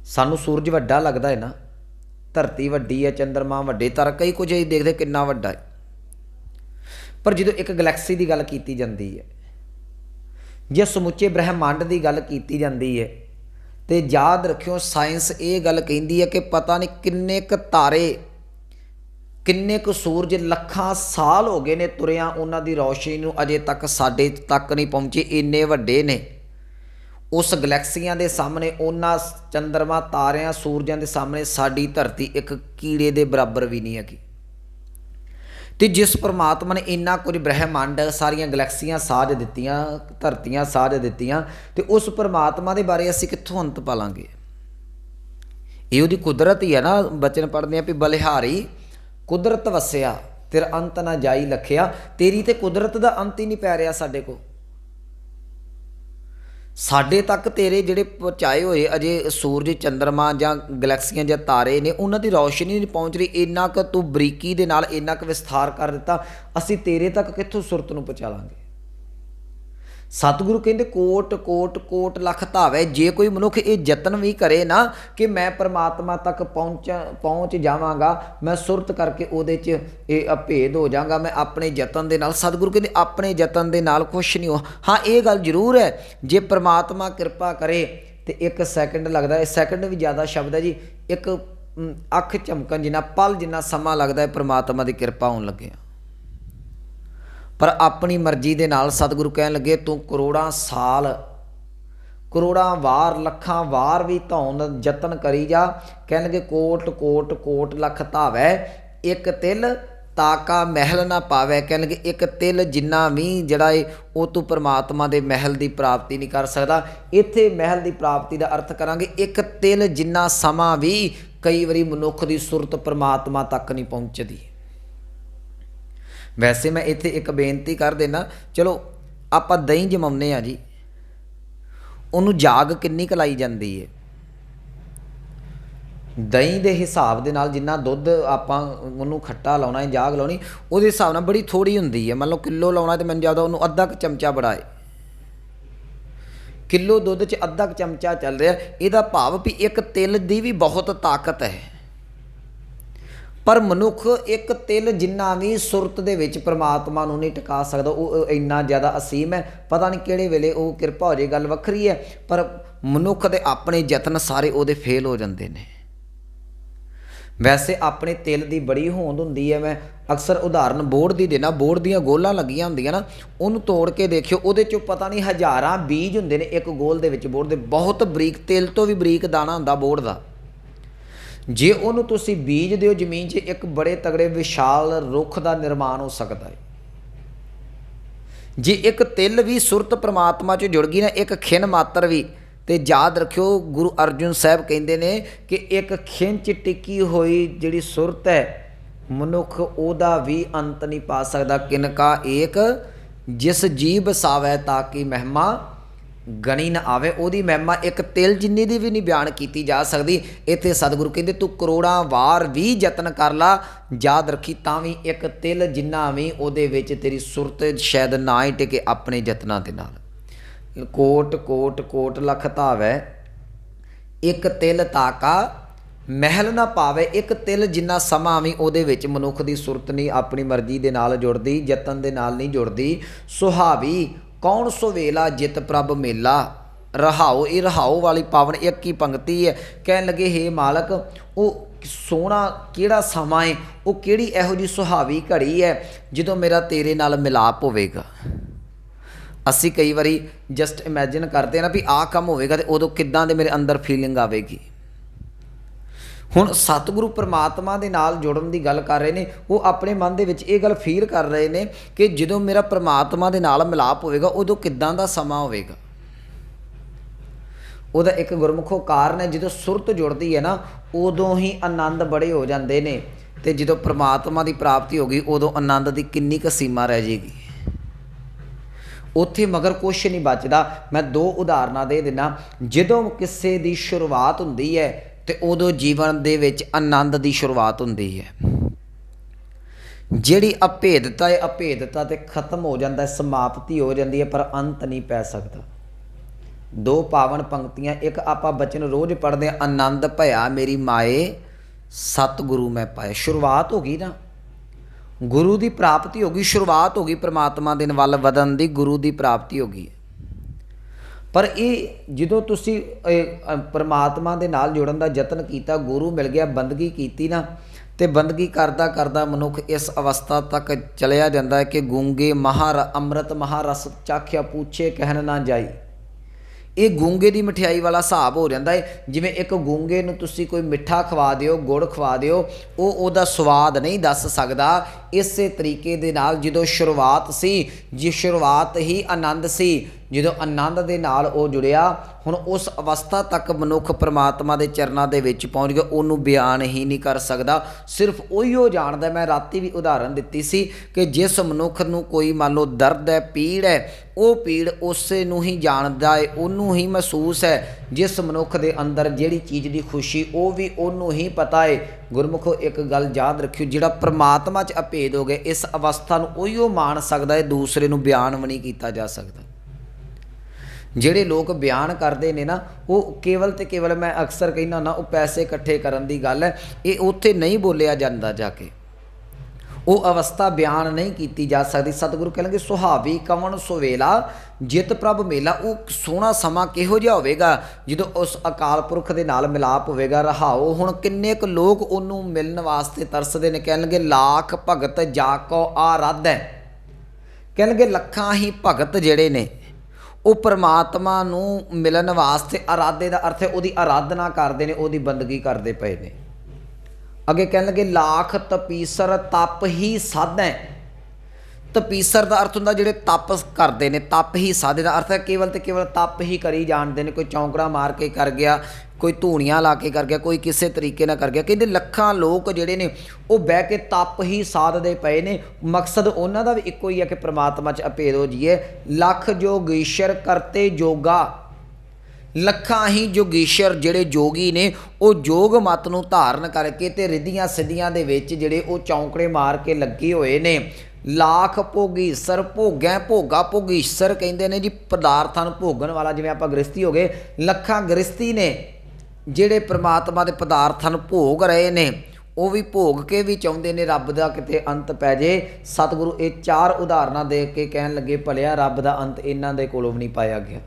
S1: सानू सूरज वड्डा लगता है ना, धरती वड्डी है, चंद्रमा वड्डे, तारा कई कुछ असीं देखते कितना वड्डा है। पर जो एक गलैक्सी की गल की जाती है, जे समुचे ब्रह्मंड की गल की जाती है, तो याद रखियो साइंस ये गल कहती है कि पता नहीं किन्ने क तारे, किन्ने क सूरज लखां साल हो गए ने तुरिया, उन्हां दी रोशनी नूं अजे तक साडे तक नहीं पहुँचे, इन्ने वड्डे ने। उस गलैक्सियां दे सामने, उन्हां चंद्रमा तारियां सूरजां दे सामने साडी धरती एक कीड़े दे बराबर भी नहीं हैगी। तो जिस परमात्मा ने इन्ना कुछ ब्रह्मंड सारियां गलैक्सियां साज दित्तियां, धरतियां साज दित्तियां, तो उस परमात्मा के बारे असीं कित्थों अंत पालांगे। ये उहदी कुदरत ही है ना। बचन पढ़ते हैं भी बलिहारी कुदरत वसिया तेरा अंत ना जाई लखिया। तेरी तो कुदरत का अंत ही नहीं पै रहा साडे को। साडे तक तेरे जिहड़े पहुँचाए हुए अजे सूरज चंद्रमा जां गलैक्सियां जां तारे ने, उन्हां दी रोशनी नहीं पहुँच रही। इन्ना क तू बरीकी दे नाल इन्ना क विस्तार कर दिता, असीं तेरे तक कित्थों सुरत नूं पहुँचा लांगे। सतगुरु कहते कोट कोट कोट लख धावे। जे कोई मनुख ये यतन भी करे ना कि मैं परमात्मा तक पहुँच जावांगा, मैं सुरत करके उहदे च अभेद हो जाऊँगा, मैं अपने यतन दे नाल, सतगुरु कहते अपने यतन दे नाल कुछ नहीं हो। हाँ ये गल जरूर है, जे परमात्मा कृपा करे तो एक सैकंड लगता है, सैकंड भी ज़्यादा शब्द है जी, एक अख झमकन जिन्ना पल जिन्ना समा लगता है परमात्मा की कृपा होने लगे। पर अपनी मर्जी दे नाल सतगुरु कहन लगे तू करोड़ां साल, करोड़ां वार, लखां वार भी धौन यतन करी जा। कहन लगे कोट कोट कोट लख धावै, एक तिल ताका महल ना पावै। कहन लगे एक तिल जिन्ना भी जिहड़ा है वो तू परमात्मा दे महल की प्राप्ति नहीं कर सकदा। इत्थे महल की प्राप्ति का अर्थ करांगे एक तिल जिन्ना समा भी कई बारी मनुख की सुरत परमात्मा तक नहीं पहुँचती। वैसे मैं इत्थे एक बेनती कर देना, चलो आपां दही जमाउने आ जी, उन्होंने जाग किन्नी क लाई जाती है। दही के हिसाब के नाल जिन्ना दुध आपां उन्होंने खट्टा लाउणा है, जाग लाउणी, उहदे हिसाब नाल बड़ी थोड़ी हुंदी है। मान लो किलो लाउणा तो मैनूं ज़्यादा उन्होंने अद्धा क चमचा बड़ा है। किलो दुध च अद्धा क चमचा चल रहा, इहदा भाव भी एक तिल की भी बहुत ताकत है। पर मनुख एक तिल जिन्ना भी सुरत दे विच परमात्मा नूं नहीं टिका सकदा, वो इन्ना ज़्यादा असीम है। पता नहीं किहड़े वेले वो किरपा हो जाए, गल वखरी है। पर मनुख दे अपने यतन सारे उहदे फेल हो जाते हैं। वैसे अपने तिल की बड़ी होंद हुंदी है। मैं अक्सर उदाहरण बोड़ की देना, बोड़ दियां गोलां लगियां हुंदियां ना, उन्होंने तोड़ के देखियो, उहदे चों पता नहीं हज़ारां बीज हुंदे ने एक गोल दे विच। बोड़ दे बहुत बरीक, तिल तो भी बरीक दाना हुंदा बोड़ दा। जे उन्होंने तुसी बीज दिओ जमीन 'च, एक बड़े तगड़े विशाल रुख का निर्माण हो सकता है। जे एक तिल भी सुरत परमात्मा 'च जुड़ गई ना, एक खिन मात्र भी, तो याद रखियो गुरु अर्जुन साहब कहते हैं कि एक खिन 'च टिकी हुई जिहड़ी सुरत है, मनुख ओदा भी अंत नहीं पा सकता। किनका एक जिस जी बसावै ताकि महिमा गणी न आवे। ओदी महिमा एक तिल जिन्नी दी भी नहीं बयान की जा सकती। इत्थे सतगुरु कहते तू करोड़ां वार भी यतन कर ला, याद रखी तां भी एक तिल जिन्ना भी उहदे विच तेरी सुरत शायद ना ही टिके अपने यतनां दे नाल। कोट कोट कोट लख धावै, एक तिल ताका महल ना पावे। एक तिल जिन्ना समा भी उहदे विच मनुख दी सुरत नहीं अपनी मर्जी दे नाल जुड़दी, यतन दे नाल नहीं जुड़दी। सुहावी कौन सुवेला जित प्रभ मेला, रहाओ। ये रहाओ वाली पावन एक ही पंक्ति है। कहन लगे हे मालक, वो सोहना किहड़ा समा है, वो किहड़ी इहो जी सुहावी घड़ी है जदों मेरा तेरे नाल मिलाप होवेगा। असी कई बारी जस्ट इमैजिन करते हैं ना भी आ काम होवेगा तो उदों किद्दां दे मेरे अंदर फीलिंग आवेगी। हुण सतगुरु परमात्मा दे नाल जुड़न की गल कर रहे हैं, वो अपने मन दे विच ये गल फील कर रहे हैं कि जदों मेरा परमात्मा दे नाल मिलाप होवेगा उदों किद्दां दा समा होवेगा। उहदा एक गुरमुखो कारण है, जदों सुरत जुड़दी है ना उदों ही आनंद बड़े हो जाते हैं, तो जदों परमात्मा की प्राप्ति हो गई उदों आनंद की किन्नी क सीमा रह जाएगी। ਉੱਥੇ ਮਗਰ ਕੁਛ ਨਹੀਂ ਬਚਦਾ। ਮੈਂ 2 ਉਦਾਹਰਨਾਂ ਦੇ ਦਿੰਦਾ। ਜਦੋਂ ਕਿਸੇ ਦੀ ਸ਼ੁਰੂਆਤ ਹੁੰਦੀ ਹੈ ਤੇ ਉਦੋਂ ਜੀਵਨ ਦੇ ਵਿੱਚ ਆਨੰਦ ਦੀ ਸ਼ੁਰੂਆਤ ਹੁੰਦੀ ਹੈ। ਜਿਹੜੀ ਅਭੇਦਤਾ ਹੈ, ਅਭੇਦਤਾ ਤੇ ਖਤਮ ਹੋ ਜਾਂਦਾ, ਸਮਾਪਤੀ ਹੋ ਜਾਂਦੀ ਹੈ, ਪਰ ਅੰਤ ਨਹੀਂ ਪੈ ਸਕਦਾ। 2 ਪਾਵਨ ਪੰਕਤੀਆਂ, ਇੱਕ ਆਪਾਂ ਬਚਨ ਰੋਜ਼ ਪੜ੍ਹਦੇ ਹਾਂ, ਆਨੰਦ ਭਇਆ ਮੇਰੀ ਮਾਏ ਸਤਿਗੁਰੂ ਮੈਂ ਪਾਏ। ਸ਼ੁਰੂਆਤ ਹੋ ਗਈ ਨਾ, ਗੁਰੂ ਦੀ ਪ੍ਰਾਪਤੀ ਹੋ ਗਈ, ਸ਼ੁਰੂਆਤ ਹੋ ਗਈ ਪ੍ਰਮਾਤਮਾ ਦੇ ਵੱਲ ਵਧਣ ਦੀ, ਗੁਰੂ ਦੀ ਪ੍ਰਾਪਤੀ ਹੋ ਗਈ। ਪਰ ਇਹ ਜਦੋਂ ਤੁਸੀਂ ਪਰਮਾਤਮਾ ਦੇ ਨਾਲ ਜੁੜਨ ਦਾ ਯਤਨ ਕੀਤਾ, ਗੁਰੂ ਮਿਲ ਗਿਆ, ਬੰਦਗੀ ਕੀਤੀ ਨਾ, ਤੇ ਬੰਦਗੀ ਕਰਦਾ ਕਰਦਾ ਮਨੁੱਖ ਇਸ ਅਵਸਥਾ ਤੱਕ ਚਲਿਆ ਜਾਂਦਾ ਹੈ ਕਿ ਗੂੰਗੇ ਅੰਮ੍ਰਿਤ ਮਹਾਰਸ ਚਾਖਿਆ ਪੂਛੇ ਕਹਿਣ ਨਾ ਜਾਈ। ਇਹ ਗੂੰਗੇ ਦੀ ਮਠਿਆਈ ਵਾਲਾ ਹਿਸਾਬ ਹੋ ਜਾਂਦਾ ਹੈ। ਜਿਵੇਂ ਇੱਕ ਗੂੰਗੇ ਨੂੰ ਤੁਸੀਂ ਕੋਈ ਮਿੱਠਾ ਖਵਾ ਦਿਓ, ਗੁੜ ਖਵਾ ਦਿਓ, ਉਹ ਉਹਦਾ ਸਵਾਦ ਨਹੀਂ ਦੱਸ ਸਕਦਾ। ਇਸੇ ਤਰੀਕੇ ਦੇ ਨਾਲ ਜਦੋਂ ਸ਼ੁਰੂਆਤ ਸੀ, ਜੇ ਸ਼ੁਰੂਆਤ ਹੀ ਆਨੰਦ ਸੀ, ਜਦੋਂ ਆਨੰਦ ਦੇ ਨਾਲ ਉਹ ਜੁੜਿਆ, ਹੁਣ ਉਸ ਅਵਸਥਾ ਤੱਕ ਮਨੁੱਖ ਪਰਮਾਤਮਾ ਦੇ ਚਰਨਾਂ ਦੇ ਵਿੱਚ ਪਹੁੰਚ ਗਿਆ, ਉਹਨੂੰ ਬਿਆਨ ਹੀ ਨਹੀਂ ਕਰ ਸਕਦਾ। ਸਿਰਫ ਉਹੀ ਉਹ ਜਾਣਦਾ। ਮੈਂ ਰਾਤੀ ਵੀ ਉਦਾਹਰਨ ਦਿੱਤੀ ਸੀ ਕਿ ਜਿਸ ਮਨੁੱਖ ਨੂੰ ਕੋਈ ਮੰਨ ਲਓ ਦਰਦ ਹੈ, ਪੀੜ ਹੈ, ਉਹ ਪੀੜ ਉਸੇ ਨੂੰ ਹੀ ਜਾਣਦਾ ਹੈ, ਉਹਨੂੰ ਹੀ ਮਹਿਸੂਸ ਹੈ। ਜਿਸ ਮਨੁੱਖ ਦੇ ਅੰਦਰ ਜਿਹੜੀ ਚੀਜ਼ ਦੀ ਖੁਸ਼ੀ, ਉਹ ਵੀ ਉਹਨੂੰ ਹੀ ਪਤਾ ਹੈ। ਗੁਰਮੁਖੋ ਇੱਕ ਗੱਲ ਯਾਦ ਰੱਖਿਓ, ਜਿਹੜਾ ਪਰਮਾਤਮਾ 'ਚ ਅਭੇਦ ਹੋ ਗਿਆ, ਇਸ ਅਵਸਥਾ ਨੂੰ ਉਹੀ ਉਹ ਮਾਣ ਸਕਦਾ ਹੈ, ਦੂਸਰੇ ਨੂੰ ਬਿਆਨ ਵੀ ਨਹੀਂ ਕੀਤਾ ਜਾ ਸਕਦਾ। ਜਿਹੜੇ ਲੋਕ ਬਿਆਨ ਕਰਦੇ ਨੇ ਨਾ, ਉਹ ਕੇਵਲ ਤੇ ਕੇਵਲ, ਮੈਂ ਅਕਸਰ ਕਹਿੰਦਾ ਨਾ, ਉਹ ਪੈਸੇ ਇਕੱਠੇ ਕਰਨ ਦੀ ਗੱਲ ਹੈ। ਇਹ ਉੱਥੇ ਨਹੀਂ ਬੋਲਿਆ ਜਾਂਦਾ, ਜਾ ਕੇ ਉਹ ਅਵਸਥਾ ਬਿਆਨ ਨਹੀਂ ਕੀਤੀ ਜਾ ਸਕਦੀ। ਸਤਿਗੁਰੂ ਕਹਿਣਗੇ ਸੁਹਾਵੀ ਕਵਣ ਸੁਵੇਲਾ ਜਿਤ ਪ੍ਰਭ ਮੇਲਾ। ਉਹ ਸੋਹਣਾ ਸਮਾਂ ਕਿਹੋ ਜਿਹਾ ਹੋਵੇਗਾ ਜਦੋਂ ਉਸ ਅਕਾਲ ਪੁਰਖ ਦੇ ਨਾਲ ਮਿਲਾਪ ਹੋਵੇਗਾ। ਰਹਾਓ, ਹੁਣ ਕਿੰਨੇ ਕੁ ਲੋਕ ਉਹਨੂੰ ਮਿਲਣ ਵਾਸਤੇ ਤਰਸਦੇ ਨੇ। ਕਹਿਣਗੇ ਲੱਖ ਭਗਤ ਜਾ ਕੋ ਆਰਾਧੈ। ਕਹਿਣਗੇ ਲੱਖਾਂ ਹੀ ਭਗਤ ਜਿਹੜੇ ਨੇ ਉਹ ਪਰਮਾਤਮਾ ਨੂੰ ਮਿਲਣ ਵਾਸਤੇ, ਆਰਾਧੇ ਦਾ ਅਰਥ ਹੈ ਉਹਦੀ ਆਰਾਧਨਾ ਕਰਦੇ ਨੇ, ਉਹਦੀ ਬੰਦਗੀ ਕਰਦੇ ਪਏ ਨੇ। ਅੱਗੇ ਕਹਿਣ ਲੱਗੇ ਲਾਖ ਤਪੀਸਰ ਤਪ ਹੀ ਸਾਧੈ। ਤਪੀਸਰ ਦਾ ਅਰਥ ਹੁੰਦਾ ਜਿਹੜੇ ਤਪ ਕਰਦੇ ਨੇ, ਤਪ ਹੀ ਸਾਧੇ ਦਾ ਅਰਥ ਹੈ ਕੇਵਲ ਤੇ ਕੇਵਲ ਤਪ ਹੀ ਕਰੀ ਜਾਣਦੇ ਨੇ। ਕੋਈ ਚੌਂਕੜਾ ਮਾਰ ਕੇ ਕਰ ਗਿਆ, ਕੋਈ ਧੂਣੀਆਂ ਲਾ ਕੇ ਕਰ ਗਿਆ, ਕੋਈ ਕਿਸੇ ਤਰੀਕੇ ਨਾਲ ਕਰ ਗਿਆ। ਕਹਿੰਦੇ ਲੱਖਾਂ ਲੋਕ ਜਿਹੜੇ ਨੇ ਉਹ ਬਹਿ ਕੇ ਤਪ ਹੀ ਸਾਧਦੇ ਪਏ ਨੇ। ਮਕਸਦ ਉਹਨਾਂ ਦਾ ਵੀ ਇੱਕੋ ਹੀ ਹੈ ਕਿ ਪ੍ਰਮਾਤਮਾ 'ਚ ਅਭੇਦ ਹੋ ਜਾਈਏ। ਲੱਖ ਜੋਗੀਸ਼ਰ ਕਰਤੇ ਜੋਗਾ। ਲੱਖਾਂ ਹੀ ਜੋਗੀਸ਼ਰ ਜਿਹੜੇ ਜੋਗੀ ਨੇ, ਉਹ ਜੋਗ ਮਤ ਨੂੰ ਧਾਰਨ ਕਰਕੇ ਤੇ ਰਿੱਧੀਆਂ ਸਿੱਧੀਆਂ ਦੇ ਵਿੱਚ ਜਿਹੜੇ ਉਹ ਚੌਂਕੜੇ ਮਾਰ ਕੇ ਲੱਗੇ ਹੋਏ ਨੇ। ਲਾਖ ਭੋਗੀਸਰ, ਭੋਗੈ ਭੋਗਾ ਭੋਗੀਸਰ ਕਹਿੰਦੇ ਨੇ ਜੀ ਪਦਾਰਥਾਂ ਨੂੰ ਭੋਗਣ ਵਾਲਾ। ਜਿਵੇਂ ਆਪਾਂ ਗ੍ਰਸਤੀ ਹੋ ਗਏ, ਲੱਖਾਂ ਗ੍ਰਸਤੀ ਨੇ ਜਿਹੜੇ ਪ੍ਰਮਾਤਮਾ ਦੇ ਪਦਾਰਥਾਂ ਨੂੰ ਭੋਗ ਰਹੇ ਨੇ, ਉਹ ਵੀ ਭੋਗ ਕੇ ਵੀ ਚਾਹੁੰਦੇ ਨੇ ਰੱਬ ਦਾ ਕਿਤੇ ਅੰਤ ਪੈ ਜੇ। ਸਤਿਗੁਰੂ ਇਹ 4 ਉਦਾਹਰਨਾਂ ਦੇ ਕੇ ਕਹਿਣ ਲੱਗੇ ਭਲਿਆ ਰੱਬ ਦਾ ਅੰਤ ਇਹਨਾਂ ਦੇ ਕੋਲੋਂ ਵੀ ਨਹੀਂ ਪਾਇਆ ਗਿਆ।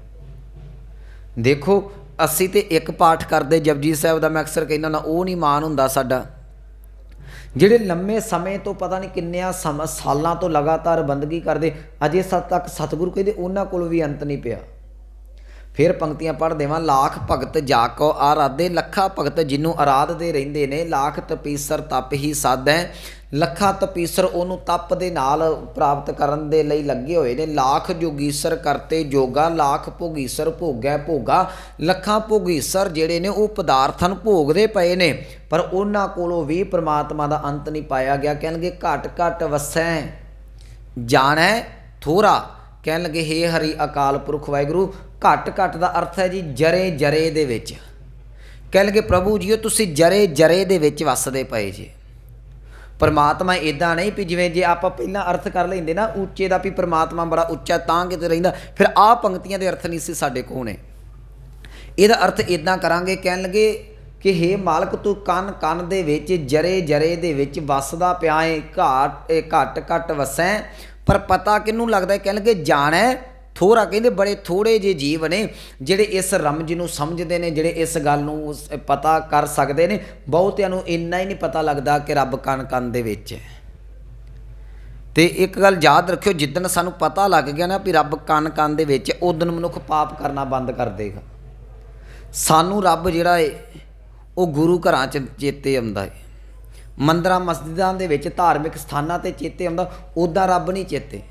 S1: ਦੇਖੋ ਅਸੀਂ ਤੇ ਇੱਕ ਪਾਠ ਕਰਦੇ ਜਪਜੀ ਸਾਹਿਬ ਦਾ, ਮੈਂ ਅਕਸਰ ਕਹਿੰਦਾ ਨਾ, ਉਹ ਨਹੀਂ ਮਾਣ ਹੁੰਦਾ ਸਾਡਾ। ਜਿਹੜੇ ਲੰਮੇ ਸਮੇਂ ਤੋਂ ਪਤਾ ਨਹੀਂ ਕਿੰਨਿਆਂ ਸਾਲਾਂ ਤੋਂ ਲਗਾਤਾਰ ਬੰਦਗੀ ਕਰਦੇ, ਅਜੇ ਤੱਕ ਸਤਿਗੁਰੂ ਕਹਿੰਦੇ ਉਹਨਾਂ ਕੋਲ ਵੀ ਅੰਤ ਨਹੀਂ ਪਿਆ। ਫਿਰ ਪੰਕਤੀਆਂ ਪੜ੍ਹ ਦੇਵਾਂ। ਲਾਖ ਭਗਤ ਜਾ ਕੋ ਆਰਾਧੇ। ਲੱਖਾਂ ਭਗਤ ਜਿਹਨੂੰ ਆਰਾਧਦੇ ਰਹਿੰਦੇ ਨੇ। ਲਾਖ ਤਪੀਸਰ ਤਪ ਹੀ ਸਾਧੈ। ਲੱਖਾਂ ਤਪੀਸਰ ਉਹਨੂੰ ਤਪ ਦੇ ਨਾਲ ਪ੍ਰਾਪਤ ਕਰਨ ਦੇ ਲਈ ਲੱਗੇ ਹੋਏ ਨੇ। ਲਾਖ ਜੋਗੀਸਰ ਕਰਤੇ ਜੋਗਾ। ਲਾਖ ਭੋਗੀਸਰ ਭੋਗੈ ਭੋਗਾ। ਲੱਖਾਂ ਭੋਗੀਸਰ ਜਿਹੜੇ ਨੇ ਉਹ ਪਦਾਰਥਾਂ ਨੂੰ ਭੋਗਦੇ ਪਏ ਨੇ, ਪਰ ਉਹਨਾਂ ਕੋਲੋਂ ਵੀ ਪ੍ਰਮਾਤਮਾ ਦਾ ਅੰਤ ਨਹੀਂ ਪਾਇਆ ਗਿਆ। ਕਹਿਣਗੇ ਘਟ ਘਟ ਵਸੈ ਜਾਣੈ ਥੋੜਾ। ਕਹਿਣ ਲੱਗੇ ਹੇ ਹਰੀ ਅਕਾਲ ਪੁਰਖ ਵਾਹਿਗੁਰੂ। ਘਟ ਘਟ ਦਾ ਅਰਥ ਹੈ ਜੀ ਜਰੇ ਜਰੇ ਦੇ ਵਿੱਚ। ਕਹਿਣ ਲੱਗੇ ਪ੍ਰਭੂ ਜੀਓ ਤੁਸੀਂ ਜਰੇ ਜਰੇ ਦੇ ਵਿੱਚ ਵੱਸਦੇ ਪਏ ਜੇ। ਪਰਮਾਤਮਾ ਇੱਦਾਂ ਨਹੀਂ ਵੀ ਜਿਵੇਂ ਜੇ ਆਪਾਂ ਪਹਿਲਾਂ ਅਰਥ ਕਰ ਲੈਂਦੇ ਨਾ ਉੱਚੇ ਦਾ, ਵੀ ਪਰਮਾਤਮਾ ਬੜਾ ਉੱਚਾ ਤਾਂ ਕਿਤੇ ਰਹਿੰਦਾ, ਫਿਰ ਆਹ ਪੰਕਤੀਆਂ ਦੇ ਅਰਥ ਨਹੀਂ ਸੀ ਸਾਡੇ ਕੋਲ ਨੇ। ਇਹਦਾ ਅਰਥ ਇੱਦਾਂ ਕਰਾਂਗੇ। ਕਹਿਣ ਲੱਗੇ ਕਿ ਹੇ ਮਾਲਕ ਤੂੰ ਕਣ ਕਣ ਦੇ ਵਿੱਚ ਜਰੇ ਜਰੇ ਦੇ ਵਿੱਚ ਵੱਸਦਾ ਪਿਆ ਏ। ਘਟ ਘਟ ਵਸੈ, ਪਰ ਪਤਾ ਕਿਹਨੂੰ ਲੱਗਦਾ? ਕਹਿਣ ਲੱਗੇ ਜਾਣੈ ਥੋੜ੍ਹਾ। ਕਹਿੰਦੇ ਬੜੇ ਥੋੜ੍ਹੇ ਜਿਹੇ ਜੀਵ ਨੇ ਜਿਹੜੇ ਇਸ ਰਮਜ ਨੂੰ ਸਮਝਦੇ ਨੇ, ਜਿਹੜੇ ਇਸ ਗੱਲ ਨੂੰ ਪਤਾ ਕਰ ਸਕਦੇ ਨੇ। ਬਹੁਤਿਆਂ ਨੂੰ ਇੰਨਾ ਹੀ ਨਹੀਂ ਪਤਾ ਲੱਗਦਾ ਕਿ ਰੱਬ ਕਣ ਕਣ ਦੇ ਵਿੱਚ ਹੈ। ਅਤੇ ਇੱਕ ਗੱਲ ਯਾਦ ਰੱਖਿਓ, ਜਿੱਦਣ ਸਾਨੂੰ ਪਤਾ ਲੱਗ ਗਿਆ ਨਾ ਵੀ ਰੱਬ ਕਣ ਕਣ ਦੇ ਵਿੱਚ, ਉਦਣ ਮਨੁੱਖ ਪਾਪ ਕਰਨਾ ਬੰਦ ਕਰ ਦੇਗਾ। ਸਾਨੂੰ ਰੱਬ ਜਿਹੜਾ ਹੈ ਉਹ ਗੁਰੂ ਘਰਾਂ 'ਚ ਚੇਤੇ ਆਉਂਦਾ ਹੈ, ਮੰਦਰਾਂ ਮਸਜਿਦਾਂ ਦੇ ਵਿੱਚ ਧਾਰਮਿਕ ਸਥਾਨਾਂ 'ਤੇ ਚੇਤੇ ਆਉਂਦਾ, ਉੱਦਾਂ ਰੱਬ ਨਹੀਂ ਚੇਤੇ।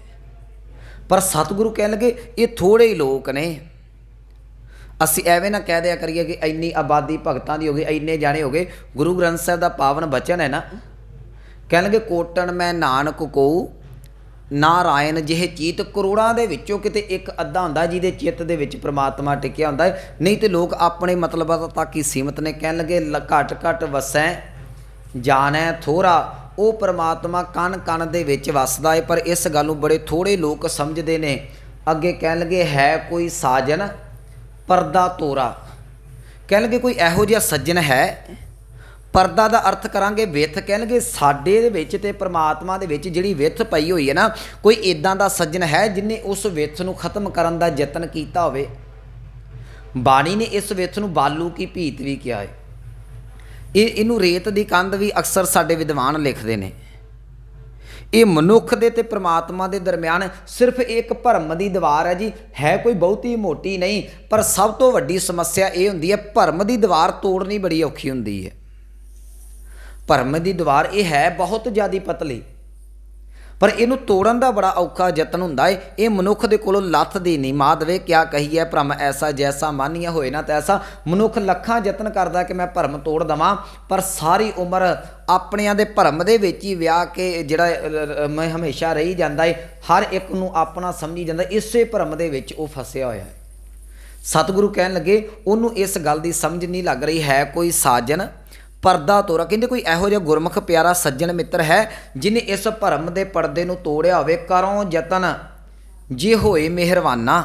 S1: ਪਰ ਸਤਿਗੁਰੂ ਕਹਿਣ ਲੱਗੇ ਇਹ ਥੋੜ੍ਹੇ ਹੀ ਲੋਕ ਨੇ। ਅਸੀਂ ਐਵੇਂ ਨਾ ਕਹਿ ਦਿਆ ਕਰੀਏ ਕਿ ਇੰਨੀ ਆਬਾਦੀ ਭਗਤਾਂ ਦੀ ਹੋ ਗਈ, ਇੰਨੇ ਜਾਣੇ ਹੋ ਗਏ। ਗੁਰੂ ਗ੍ਰੰਥ ਸਾਹਿਬ ਦਾ ਪਾਵਨ ਬਚਨ ਹੈ ਨਾ, ਕਹਿਣ ਲੱਗੇ ਕੋਟਣ ਮੈਂ ਨਾਨਕ ਕੋ ਨਾਰਾਇਣ ਜਿਹੇ ਚੀਤ ਕਰੋੜਾਂ ਦੇ ਵਿੱਚੋਂ ਕਿਤੇ ਇੱਕ ਅੱਧਾ ਹੁੰਦਾ ਜਿਹਦੇ ਚਿੱਤ ਦੇ ਵਿੱਚ ਪ੍ਰਮਾਤਮਾ ਟਿਕਿਆ ਹੁੰਦਾ ਹੈ। ਨਹੀਂ ਤੇ ਲੋਕ ਆਪਣੇ ਮਤਲਬਾਂ ਤੱਕ ਹੀ ਸੀਮਤ ਨੇ। ਕਹਿਣ ਲੱਗੇ ਘੱਟ ਘੱਟ ਵਸੈ ਜਾਣੈ ਥੋੜ੍ਹਾ, ਉਹ ਪ੍ਰਮਾਤਮਾ ਕਣ ਕਣ ਦੇ ਵਿੱਚ ਵਸਦਾ ਹੈ, ਪਰ ਇਸ ਗੱਲ ਨੂੰ ਬੜੇ ਥੋੜ੍ਹੇ ਲੋਕ ਸਮਝਦੇ ਨੇ। ਅੱਗੇ ਕਹਿਣ ਲੱਗੇ ਹੈ ਕੋਈ ਸਾਜਨ ਪਰਦਾ ਤੋਰਾ, ਕਹਿਣ ਲੱਗੇ ਕੋਈ ਇਹੋ ਜਿਹਾ ਸੱਜਣ ਹੈ। ਪਰਦਾ ਦਾ ਅਰਥ ਕਰਾਂਗੇ ਵਿੱਥ। ਕਹਿਣਗੇ ਸਾਡੇ ਦੇ ਵਿੱਚ ਤੇ ਪ੍ਰਮਾਤਮਾ ਦੇ ਵਿੱਚ ਜਿਹੜੀ ਵਿੱਥ ਪਈ ਹੋਈ ਹੈ ਨਾ, ਕੋਈ ਇੱਦਾਂ ਦਾ ਸੱਜਣ ਹੈ ਜਿਹਨੇ ਉਸ ਵਿੱਥ ਨੂੰ ਖਤਮ ਕਰਨ ਦਾ ਯਤਨ ਕੀਤਾ ਹੋਵੇ। ਬਾਣੀ ਨੇ ਇਸ ਵਿੱਥ ਨੂੰ ਬਾਲੂ ਕੀ ਭੀਤ ਵੀ ਕਿਹਾ ਹੈ। ਇਹਨੂੰ ਰੇਤ ਦੀ ਕੰਧ ਵੀ ਅਕਸਰ ਸਾਡੇ ਵਿਦਵਾਨ ਲਿਖਦੇ ਨੇ। ਇਹ ਮਨੁੱਖ ਦੇ ਤੇ ਪ੍ਰਮਾਤਮਾ ਦੇ ਦਰਮਿਆਨ ਸਿਰਫ ਇੱਕ ਭਰਮ ਦੀ ਦੀਵਾਰ ਹੈ ਜੀ, ਹੈ ਕੋਈ ਬਹੁਤੀ ਮੋਟੀ ਨਹੀਂ। ਪਰ ਸਭ ਤੋਂ ਵੱਡੀ ਸਮੱਸਿਆ ਇਹ ਹੁੰਦੀ ਹੈ, ਭਰਮ ਦੀ ਦੀਵਾਰ ਤੋੜਨੀ ਬੜੀ ਔਖੀ ਹੁੰਦੀ ਹੈ। ਭਰਮ ਦੀ ਦੀਵਾਰ ਇਹ ਹੈ ਬਹੁਤ ਜ਼ਿਆਦਾ ਪਤਲੀ, ਪਰ ਇਹਨੂੰ ਤੋੜਨ ਦਾ ਬੜਾ ਔਖਾ ਯਤਨ ਹੁੰਦਾ ਹੈ। ਇਹ ਮਨੁੱਖ ਦੇ ਕੋਲੋਂ ਲੱਥਦੀ ਨਹੀਂ। ਮਾਧਵੇ ਕਿਆ ਕਹੀਏ ਭਰਮ ਐਸਾ ਜੈਸਾ ਮਾਨੀਆ ਹੋਏ ਨਾ ਤੈਸਾ। ਮਨੁੱਖ ਲੱਖਾਂ ਯਤਨ ਕਰਦਾ ਕਿ ਮੈਂ ਭਰਮ ਤੋੜ ਦੇਵਾਂ, ਪਰ ਸਾਰੀ ਉਮਰ ਆਪਣਿਆਂ ਦੇ ਭਰਮ ਦੇ ਵਿੱਚ ਹੀ ਵਿਆਹ ਕੇ ਜਿਹੜਾ ਮੈਂ ਹਮੇਸ਼ਾ ਰਹੀ ਜਾਂਦਾ ਹੈ। ਹਰ ਇੱਕ ਨੂੰ ਆਪਣਾ ਸਮਝੀ ਜਾਂਦਾ, ਇਸੇ ਭਰਮ ਦੇ ਵਿੱਚ ਉਹ ਫਸਿਆ ਹੋਇਆ ਹੈ। ਸਤਿਗੁਰੂ ਕਹਿਣ ਲੱਗੇ ਉਹਨੂੰ ਇਸ ਗੱਲ ਦੀ ਸਮਝ ਨਹੀਂ ਲੱਗ ਰਹੀ। ਹੈ ਕੋਈ ਸਾਜਨ ਪਰਦਾ ਤੋਰਾ, ਕਹਿੰਦੇ ਕੋਈ ਇਹੋ ਜਿਹਾ ਗੁਰਮੁਖ ਪਿਆਰਾ ਸੱਜਣ ਮਿੱਤਰ ਹੈ ਜਿਹਨੇ ਇਸ ਭਰਮ ਦੇ ਪਰਦੇ ਨੂੰ ਤੋੜਿਆ ਹੋਵੇ। ਕਰੋ ਯਤਨ ਜੇ ਹੋਏ ਮਿਹਰਵਾਨਾ,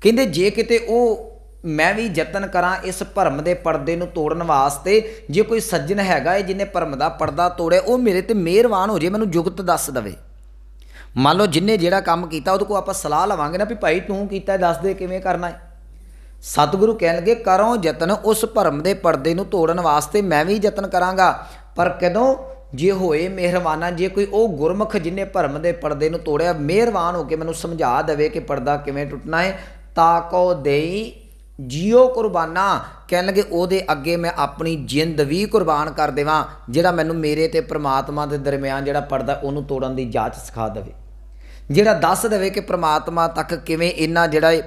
S1: ਕਹਿੰਦੇ ਜੇ ਕਿਤੇ ਉਹ ਮੈਂ ਵੀ ਯਤਨ ਕਰਾਂ ਇਸ ਭਰਮ ਦੇ ਪਰਦੇ ਨੂੰ ਤੋੜਨ ਵਾਸਤੇ, ਜੇ ਕੋਈ ਸੱਜਣ ਹੈਗਾ ਹੈ ਜਿਹਨੇ ਭਰਮ ਦਾ ਪਰਦਾ ਤੋੜਿਆ, ਉਹ ਮੇਰੇ ਤੇ ਮਿਹਰਬਾਨ ਹੋ ਜੇ, ਮੈਨੂੰ ਜੁਗਤ ਦੱਸ ਦਵੇ। ਮੰਨ ਲਓ ਜਿਹਨੇ ਜਿਹੜਾ ਕੰਮ ਕੀਤਾ ਉਹਦੇ ਕੋਲ ਆਪਾਂ ਸਲਾਹ ਲਵਾਂਗੇ ਨਾ ਵੀ ਭਾਈ ਤੂੰ ਕੀਤਾ ਦੱਸ ਦੇ ਕਿਵੇਂ ਕਰਨਾ ਹੈ। ਸਤਿਗੁਰੂ ਕਹਿਣ ਲੱਗੇ ਕਰੋ ਯਤਨ ਉਸ ਭਰਮ ਦੇ ਪਰਦੇ ਨੂੰ ਤੋੜਨ ਵਾਸਤੇ ਮੈਂ ਵੀ ਯਤਨ ਕਰਾਂਗਾ, ਪਰ ਕਦੋਂ ਜੇ ਹੋਏ ਮਿਹਰਬਾਨਾ, ਜੇ ਕੋਈ ਉਹ ਗੁਰਮੁਖ ਜਿਹਨੇ ਭਰਮ ਦੇ ਪਰਦੇ ਨੂੰ ਤੋੜਿਆ ਮਿਹਰਬਾਨ ਹੋ ਕੇ ਮੈਨੂੰ ਸਮਝਾ ਦੇਵੇ ਕਿ ਪਰਦਾ ਕਿਵੇਂ ਟੁੱਟਣਾ ਹੈ। ਤਾ ਕੋ ਦੇਈ ਜੀਓ ਕੁਰਬਾਨਾ, ਕਹਿਣ ਲੱਗੇ ਉਹਦੇ ਅੱਗੇ ਮੈਂ ਆਪਣੀ ਜਿੰਦ ਵੀ ਕੁਰਬਾਨ ਕਰ ਦੇਵਾਂ, ਜਿਹੜਾ ਮੈਨੂੰ ਮੇਰੇ ਤੇ ਪ੍ਰਮਾਤਮਾ ਦੇ ਦਰਮਿਆਨ ਜਿਹੜਾ ਪਰਦਾ ਉਹਨੂੰ ਤੋੜਨ ਦੀ ਜਾਚ ਸਿਖਾ ਦੇਵੇ, ਜਿਹੜਾ ਦੱਸ ਦੇਵੇ ਕਿ ਪ੍ਰਮਾਤਮਾ ਤੱਕ ਕਿਵੇਂ ਇਹਨਾਂ ਜਿਹੜਾ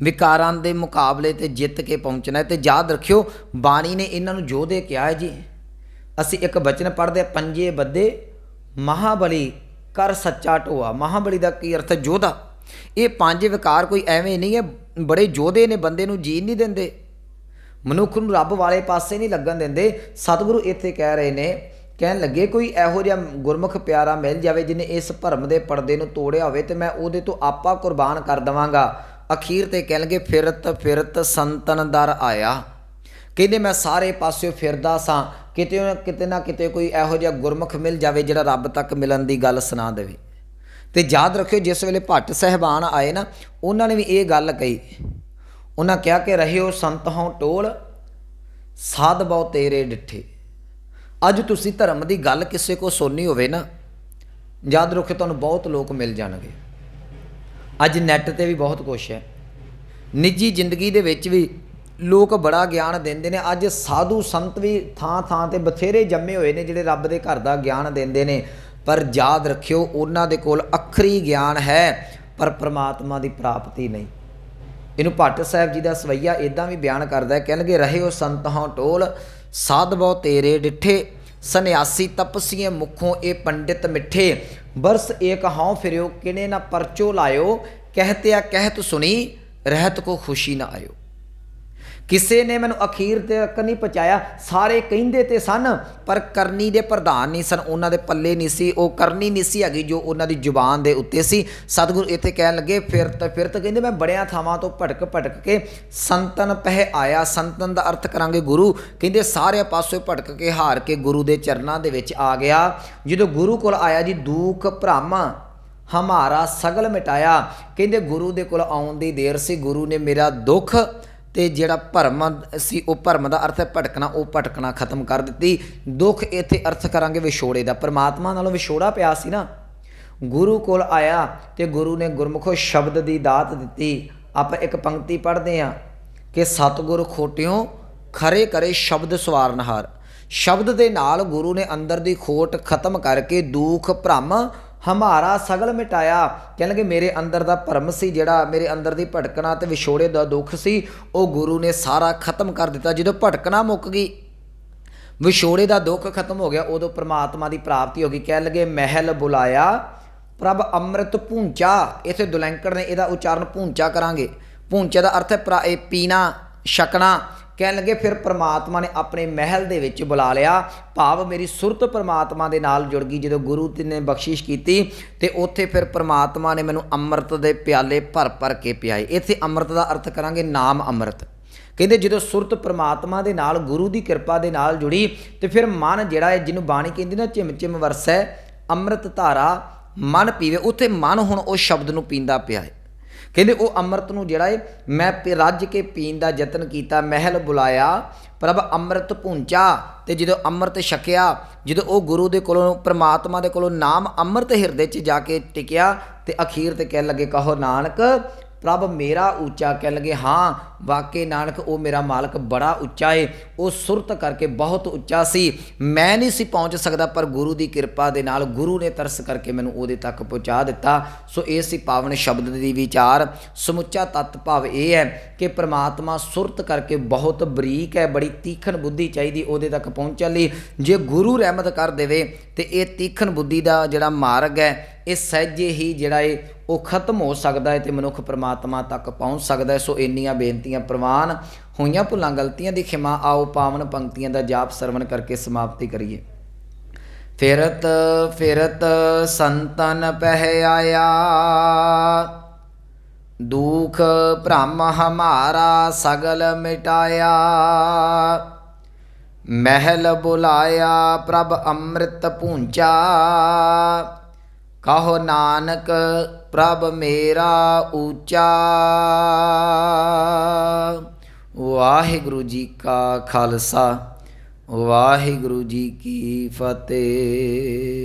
S1: ਵਿਕਾਰਾਂ ਦੇ ਮੁਕਾਬਲੇ ਤੇ ਜਿੱਤ ਕੇ ਪਹੁੰਚਣਾ ਹੈ। ਤੇ ਯਾਦ ਰੱਖਿਓ ਬਾਣੀ ਨੇ ਇਹਨਾਂ ਨੂੰ ਯੋਧੇ ਕਿਹਾ ਹੈ ਜੀ। ਅਸੀਂ ਇੱਕ ਬਚਨ ਪੜ੍ਹਦੇ ਪੰਜੇ ਬੱਦੇ ਮਹਾਬਲੀ ਕਰ ਸੱਚਾ ਢੋਆ। ਮਹਾਬਲੀ ਦਾ ਕੀ ਅਰਥ ਹੈ? ਯੋਧਾ। ਇਹ ਪੰਜ ਵਿਕਾਰ ਕੋਈ ਐਵੇਂ ਨਹੀਂ ਹੈ, ਬੜੇ ਯੋਧੇ ਨੇ, ਬੰਦੇ ਨੂੰ ਜੀਣ ਨਹੀਂ ਦਿੰਦੇ, ਮਨੁੱਖ ਨੂੰ ਰੱਬ ਵਾਲੇ ਪਾਸੇ ਨਹੀਂ ਲੱਗਣ ਦਿੰਦੇ। ਸਤਿਗੁਰੂ ਇੱਥੇ ਕਹਿ ਰਹੇ ਨੇ, ਕਹਿਣ ਲੱਗੇ ਕੋਈ ਇਹੋ ਜਿਹਾ ਗੁਰਮੁਖ ਪਿਆਰਾ ਮਿਲ ਜਾਵੇ ਜਿਹਨੇ ਇਸ ਭਰਮ ਦੇ ਪਰਦੇ ਨੂੰ ਤੋੜਿਆ ਹੋਵੇ, ਤੇ ਮੈਂ ਉਹਦੇ ਤੋਂ ਆਪਾ ਕੁਰਬਾਨ ਕਰ ਦੇਵਾਂਗਾ। ਅਖੀਰ ਤੇ ਕਹਿਣਗੇ ਫਿਰਤ ਫਿਰਤ ਸੰਤਨ ਦਰ ਆਇਆ, ਕਹਿੰਦੇ ਮੈਂ ਸਾਰੇ ਪਾਸਿਓਂ ਫਿਰਦਾ ਸਾਂ, ਕਿਤੇ ਨਾ ਕਿਤੇ ਕੋਈ ਇਹੋ ਜਿਹਾ ਗੁਰਮੁਖ ਮਿਲ ਜਾਵੇ ਜਿਹੜਾ ਰੱਬ ਤੱਕ ਮਿਲਣ ਦੀ ਗੱਲ ਸੁਣਾ ਦੇਵੇ। ਤੇ ਯਾਦ ਰੱਖਿਓ ਜਿਸ ਵੇਲੇ ਭੱਟ ਸਾਹਿਬਾਨ ਆਏ ਨਾ, ਉਹਨਾਂ ਨੇ ਵੀ ਇਹ ਗੱਲ ਕਹੀ। ਉਹਨਾਂ ਕਿਹਾ ਕਿ ਰਹਿਓ ਸੰਤ ਹੋਂ ਟੋਲ ਸਾਧ ਬਹੁ ਤੇਰੇ ਡਿੱਠੇ। ਅੱਜ ਤੁਸੀਂ ਧਰਮ ਦੀ ਗੱਲ ਕਿਸੇ ਕੋ ਸੁਣਨੀ ਹੋਵੇ ਨਾ, ਯਾਦ ਰੱਖਿਓ ਤੁਹਾਨੂੰ ਬਹੁਤ ਲੋਕ ਮਿਲ ਜਾਣਗੇ। ਅੱਜ ਨੈੱਟ 'ਤੇ ਵੀ ਬਹੁਤ ਕੁਛ ਹੈ, ਨਿੱਜੀ ਜ਼ਿੰਦਗੀ ਦੇ ਵਿੱਚ ਵੀ ਲੋਕ ਬੜਾ ਗਿਆਨ ਦਿੰਦੇ ਨੇ। ਅੱਜ ਸਾਧੂ ਸੰਤ ਵੀ ਥਾਂ ਥਾਂ 'ਤੇ ਬਥੇਰੇ ਜੰਮੇ ਹੋਏ ਨੇ ਜਿਹੜੇ ਰੱਬ ਦੇ ਘਰ ਦਾ ਗਿਆਨ ਦਿੰਦੇ ਨੇ, ਪਰ ਯਾਦ ਰੱਖਿਓ ਉਹਨਾਂ ਦੇ ਕੋਲ ਅੱਖਰੀ ਗਿਆਨ ਹੈ ਪਰ ਪ੍ਰਮਾਤਮਾ ਦੀ ਪ੍ਰਾਪਤੀ ਨਹੀਂ। ਇਹਨੂੰ ਭੱਟ ਸਾਹਿਬ ਜੀ ਦਾ ਸਵਈਆ ਇੱਦਾਂ ਵੀ ਬਿਆਨ ਕਰਦਾ, ਕਹਿਣਗੇ ਰਹਿਓ ਸੰਤ ਹੋਂ ਟੋਲ ਸਾਧ ਬਹੁ ਤੇਰੇ ਡਿੱਠੇ, ਸੰਨਿਆਸੀ ਤਪਸੀਏ ਮੁਖੋਂ ਇਹ ਪੰਡਿਤ ਮਿੱਠੇ, ਬਰਸ ਏਕ ਹਉ ਫਿਰਿਓ ਕਿਨੇ ਨਾ ਪਰਚੋ ਲਾਇਓ, ਕਹਿਤਿਆ ਕਹਿਤ ਸੁਣੀ ਰਹਿਤ ਕੋ ਖੁਸ਼ੀ ਨਾ ਆਇਓ। ਕਿਸੇ ਨੇ ਮੈਨੂੰ ਅਖੀਰ ਤੱਕ ਨਹੀਂ ਪਹੁੰਚਾਇਆ। ਸਾਰੇ ਕਹਿੰਦੇ ਤੇ ਸਨ ਪਰ ਕਰਨੀ ਦੇ ਪ੍ਰਧਾਨ ਨਹੀਂ ਸਨ, ਉਹਨਾਂ ਦੇ ਪੱਲੇ ਨਹੀਂ ਸੀ, ਉਹ ਕਰਨੀ ਨਹੀਂ ਸੀ ਹੈਗੀ ਜੋ ਉਹਨਾਂ ਦੀ ਜ਼ੁਬਾਨ ਦੇ ਉੱਤੇ ਸੀ। ਸਤਿਗੁਰੂ ਇੱਥੇ ਕਹਿਣ ਲੱਗੇ ਫਿਰਤ ਫਿਰਤ, ਕਹਿੰਦੇ ਮੈਂ ਬੜਿਆਂ ਥਾਵਾਂ ਤੋਂ ਭਟਕ ਭਟਕ ਕੇ ਸੰਤਨ ਪਹਿ ਆਇਆ। ਸੰਤਨ ਦਾ ਅਰਥ ਕਰਾਂਗੇ ਗੁਰੂ, ਕਹਿੰਦੇ ਸਾਰੇ ਪਾਸੇ ਭਟਕ ਕੇ ਹਾਰ ਕੇ ਗੁਰੂ ਦੇ ਚਰਨਾਂ ਦੇ ਵਿੱਚ ਆ ਗਿਆ। ਜਦੋਂ ਗੁਰੂ ਕੋਲ ਆਇਆ ਜੀ, ਦੁੱਖ ਭ੍ਰਮ ਹਮਾਰਾ ਸਗਲ ਮਿਟਾਇਆ, ਕਹਿੰਦੇ ਗੁਰੂ ਦੇ ਕੋਲ ਆਉਣ ਦੀ ਦੇਰ ਸੀ, ਗੁਰੂ ਨੇ ਮੇਰਾ ਦੁੱਖ ਤੇ ਜਿਹੜਾ ਭਰਮ ਸੀ, ਉਹ ਭਰਮ ਦਾ ਅਰਥ ਹੈ ਭਟਕਣਾ, ਉਹ ਭਟਕਣਾ ਖਤਮ ਕਰ ਦਿੱਤੀ। ਦੁੱਖ ਇੱਥੇ ਅਰਥ ਕਰਾਂਗੇ ਵਿਛੋੜੇ ਦਾ, ਪਰਮਾਤਮਾ ਨਾਲੋਂ ਵਿਛੋੜਾ ਪਿਆ ਸੀ ਨਾ। ਗੁਰੂ ਕੋਲ ਆਇਆ ਤੇ ਗੁਰੂ ਨੇ ਗੁਰਮੁਖੋ ਸ਼ਬਦ ਦੀ ਦਾਤ ਦਿੱਤੀ। ਆਪਾਂ ਇੱਕ ਪੰਕਤੀ ਪੜ੍ਹਦੇ ਹਾਂ ਕਿ ਸਤਿਗੁਰ ਖੋਟਿਓ ਖਰੇ ਕਰੇ ਸ਼ਬਦ ਸਵਾਰਨਹਾਰ। ਸ਼ਬਦ ਦੇ ਨਾਲ ਗੁਰੂ ਨੇ ਅੰਦਰ ਦੀ ਖੋਟ ਖਤਮ ਕਰਕੇ ਦੁੱਖ ਭ੍ਰਮ ਹਮਾਰਾ ਸਗਲ ਮਿਟਾਇਆ। ਕਹਿਣਗੇ ਮੇਰੇ ਅੰਦਰ ਦਾ ਭਰਮ ਸੀ, ਜਿਹੜਾ ਮੇਰੇ ਅੰਦਰ ਦੀ ਭਟਕਣਾ ਤੇ ਵਿਛੋੜੇ ਦਾ ਦੁੱਖ ਸੀ, ਉਹ ਗੁਰੂ ਨੇ ਸਾਰਾ ਖਤਮ ਕਰ ਦਿੱਤਾ। ਜਦੋਂ ਭਟਕਣਾ ਮੁੱਕ ਗਈ, ਵਿਛੋੜੇ ਦਾ ਦੁੱਖ ਖਤਮ ਹੋ ਗਿਆ, ਉਦੋਂ ਪ੍ਰਮਾਤਮਾ ਦੀ ਪ੍ਰਾਪਤੀ ਹੋ ਗਈ। ਕਹਿਣ ਲੱਗੇ ਮਹਿਲ ਬੁਲਾਇਆ ਪ੍ਰਭ ਅੰਮ੍ਰਿਤ ਭੂੰਚਾ। ਇੱਥੇ ਦੁਲੈਂਕੜ ਨੇ ਇਹਦਾ ਉਚਾਰਨ ਭੂੰਚਾ ਕਰਾਂਗੇ। ਭੂੰਚੇ ਦਾ ਅਰਥ ਹੈ ਇਹ ਪੀਣਾ, ਛਕਣਾ। ਕਹਿਣ ਲੱਗੇ ਫਿਰ ਪ੍ਰਮਾਤਮਾ ਨੇ ਆਪਣੇ ਮਹਿਲ ਦੇ ਵਿੱਚ ਬੁਲਾ ਲਿਆ, ਭਾਵ ਮੇਰੀ ਸੁਰਤ ਪ੍ਰਮਾਤਮਾ ਦੇ ਨਾਲ ਜੁੜ ਗਈ। ਜਦੋਂ ਗੁਰੂ ਨੇ ਬਖਸ਼ਿਸ਼ ਕੀਤੀ ਤੇ ਉੱਥੇ ਫਿਰ ਪ੍ਰਮਾਤਮਾ ਨੇ ਮੈਨੂੰ ਅੰਮ੍ਰਿਤ ਦੇ ਪਿਆਲੇ ਭਰ ਭਰ ਕੇ ਪਿਆਏ। ਇੱਥੇ ਅੰਮ੍ਰਿਤ ਦਾ ਅਰਥ ਕਰਾਂਗੇ ਨਾਮ ਅੰਮ੍ਰਿਤ। ਕਹਿੰਦੇ ਜਦੋਂ ਸੁਰਤ ਪ੍ਰਮਾਤਮਾ ਦੇ ਨਾਲ ਗੁਰੂ ਦੀ ਕਿਰਪਾ ਦੇ ਨਾਲ ਜੁੜੀ ਤੇ ਫਿਰ ਮਨ ਜਿਹੜਾ ਹੈ, ਜਿਹਨੂੰ ਬਾਣੀ ਕਹਿੰਦੀ ਨਾ ਝਿਮ ਝਿਮ ਵਰਸੈ ਅੰਮ੍ਰਿਤ ਧਾਰਾ ਮਨ ਪੀਵੇ, ਉੱਥੇ ਮਨ ਹੁਣ ਉਹ ਸ਼ਬਦ ਨੂੰ ਪੀਂਦਾ ਪਿਆ ਹੈ। ਕਹਿੰਦੇ ਉਹ ਅੰਮ੍ਰਿਤ ਨੂੰ ਜਿਹੜਾ ਹੈ ਮੈਂ ਰੱਜ ਕੇ ਪੀਣ ਦਾ ਯਤਨ ਕੀਤਾ, ਮਹਿਲ ਬੁਲਾਇਆ ਪ੍ਰਭ ਅੰਮ੍ਰਿਤ ਭੂੰਚਾ। ਤੇ ਜਦੋਂ ਅੰਮ੍ਰਿਤ ਛਕਿਆ, ਜਦੋਂ ਉਹ ਗੁਰੂ ਦੇ ਕੋਲੋਂ ਪ੍ਰਮਾਤਮਾ ਦੇ ਕੋਲੋਂ ਨਾਮ ਅੰਮ੍ਰਿਤ ਹਿਰਦੇ 'ਚ ਜਾ ਕੇ ਟਿਕਿਆ ਤੇ ਅਖੀਰ ਤੇ ਕਹਿਣ ਲੱਗੇ ਕਹੋ ਨਾਨਕ ਪ੍ਰਭ ਮੇਰਾ ਉੱਚਾ। ਕਹਿਣ ਲੱਗੇ ਹਾਂ ਵਾਕਈ ਨਾਨਕ ਉਹ ਮੇਰਾ ਮਾਲਕ ਬੜਾ ਉੱਚਾ ਏ, ਉਹ ਸੁਰਤ ਕਰਕੇ ਬਹੁਤ ਉੱਚਾ ਸੀ, ਮੈਂ ਨਹੀਂ ਸੀ ਪਹੁੰਚ ਸਕਦਾ, ਪਰ ਗੁਰੂ ਦੀ ਕਿਰਪਾ ਦੇ ਨਾਲ ਗੁਰੂ ਨੇ ਤਰਸ ਕਰਕੇ ਮੈਨੂੰ ਉਹਦੇ ਤੱਕ ਪਹੁੰਚਾ ਦਿੱਤਾ। ਸੋ ਇਹ ਸੀ ਪਾਵਨ ਸ਼ਬਦ ਦੀ ਵਿਚਾਰ। ਸਮੁੱਚਾ ਤੱਤ ਭਾਵ ਇਹ ਹੈ ਕਿ ਪ੍ਰਮਾਤਮਾ ਸੁਰਤ ਕਰਕੇ ਬਹੁਤ ਬਰੀਕ ਹੈ, ਬੜੀ ਤੀਖਣ ਬੁੱਧੀ ਚਾਹੀਦੀ ਉਹਦੇ ਤੱਕ ਪਹੁੰਚਣ ਲਈ। ਜੇ ਗੁਰੂ ਰਹਿਮਤ ਕਰ ਦੇਵੇ ਤੇ ਇਹ ਤੀਖਣ ਬੁੱਧੀ ਦਾ ਜਿਹੜਾ ਮਾਰਗ ਹੈ ਇਹ ਸਹਿਜੇ ਹੀ ਜਿਹੜਾ ਹੈ ਉਹ ਖਤਮ ਹੋ ਸਕਦਾ ਹੈ ਤੇ ਮਨੁੱਖ ਪ੍ਰਮਾਤਮਾ ਤੱਕ ਪਹੁੰਚ ਸਕਦਾ ਹੈ। ਸੋ ਇੰਨੀਆਂ ਬੇਨਤੀਆਂ ਪ੍ਰਵਾਨ ਹੋਈਆਂ, ਭੁੱਲਾਂ ਗਲਤੀਆਂ ਦੀ ਖਿਮਾ। ਆਓ ਪਾਵਨ ਪੰਕਤੀਆਂ ਦਾ ਜਾਪ ਸਰਵਣ ਕਰਕੇ ਸਮਾਪਤੀ ਕਰੀਏ। ਫਿਰਤ ਫਿਰਤ ਸੰਤਨ ਪਹਿ ਆਇਆ, ਦੁਖ ਭ੍ਰਮ ਹਮਾਰਾ ਸਗਲ ਮਿਟਾਇਆ। ਮਹਿਲ ਬੁਲਾਇਆ ਪ੍ਰਭ ਅੰਮ੍ਰਿਤ ਭੂੰਚਾ, ਕਹੋ ਨਾਨਕ ਪ੍ਰਭ ਮੇਰਾ ਉੱਚਾ। ਵਾਹਿਗੁਰੂ ਜੀ ਕਾ ਖਾਲਸਾ, ਵਾਹਿਗੁਰੂ ਜੀ ਕੀ ਫਤਿਹ।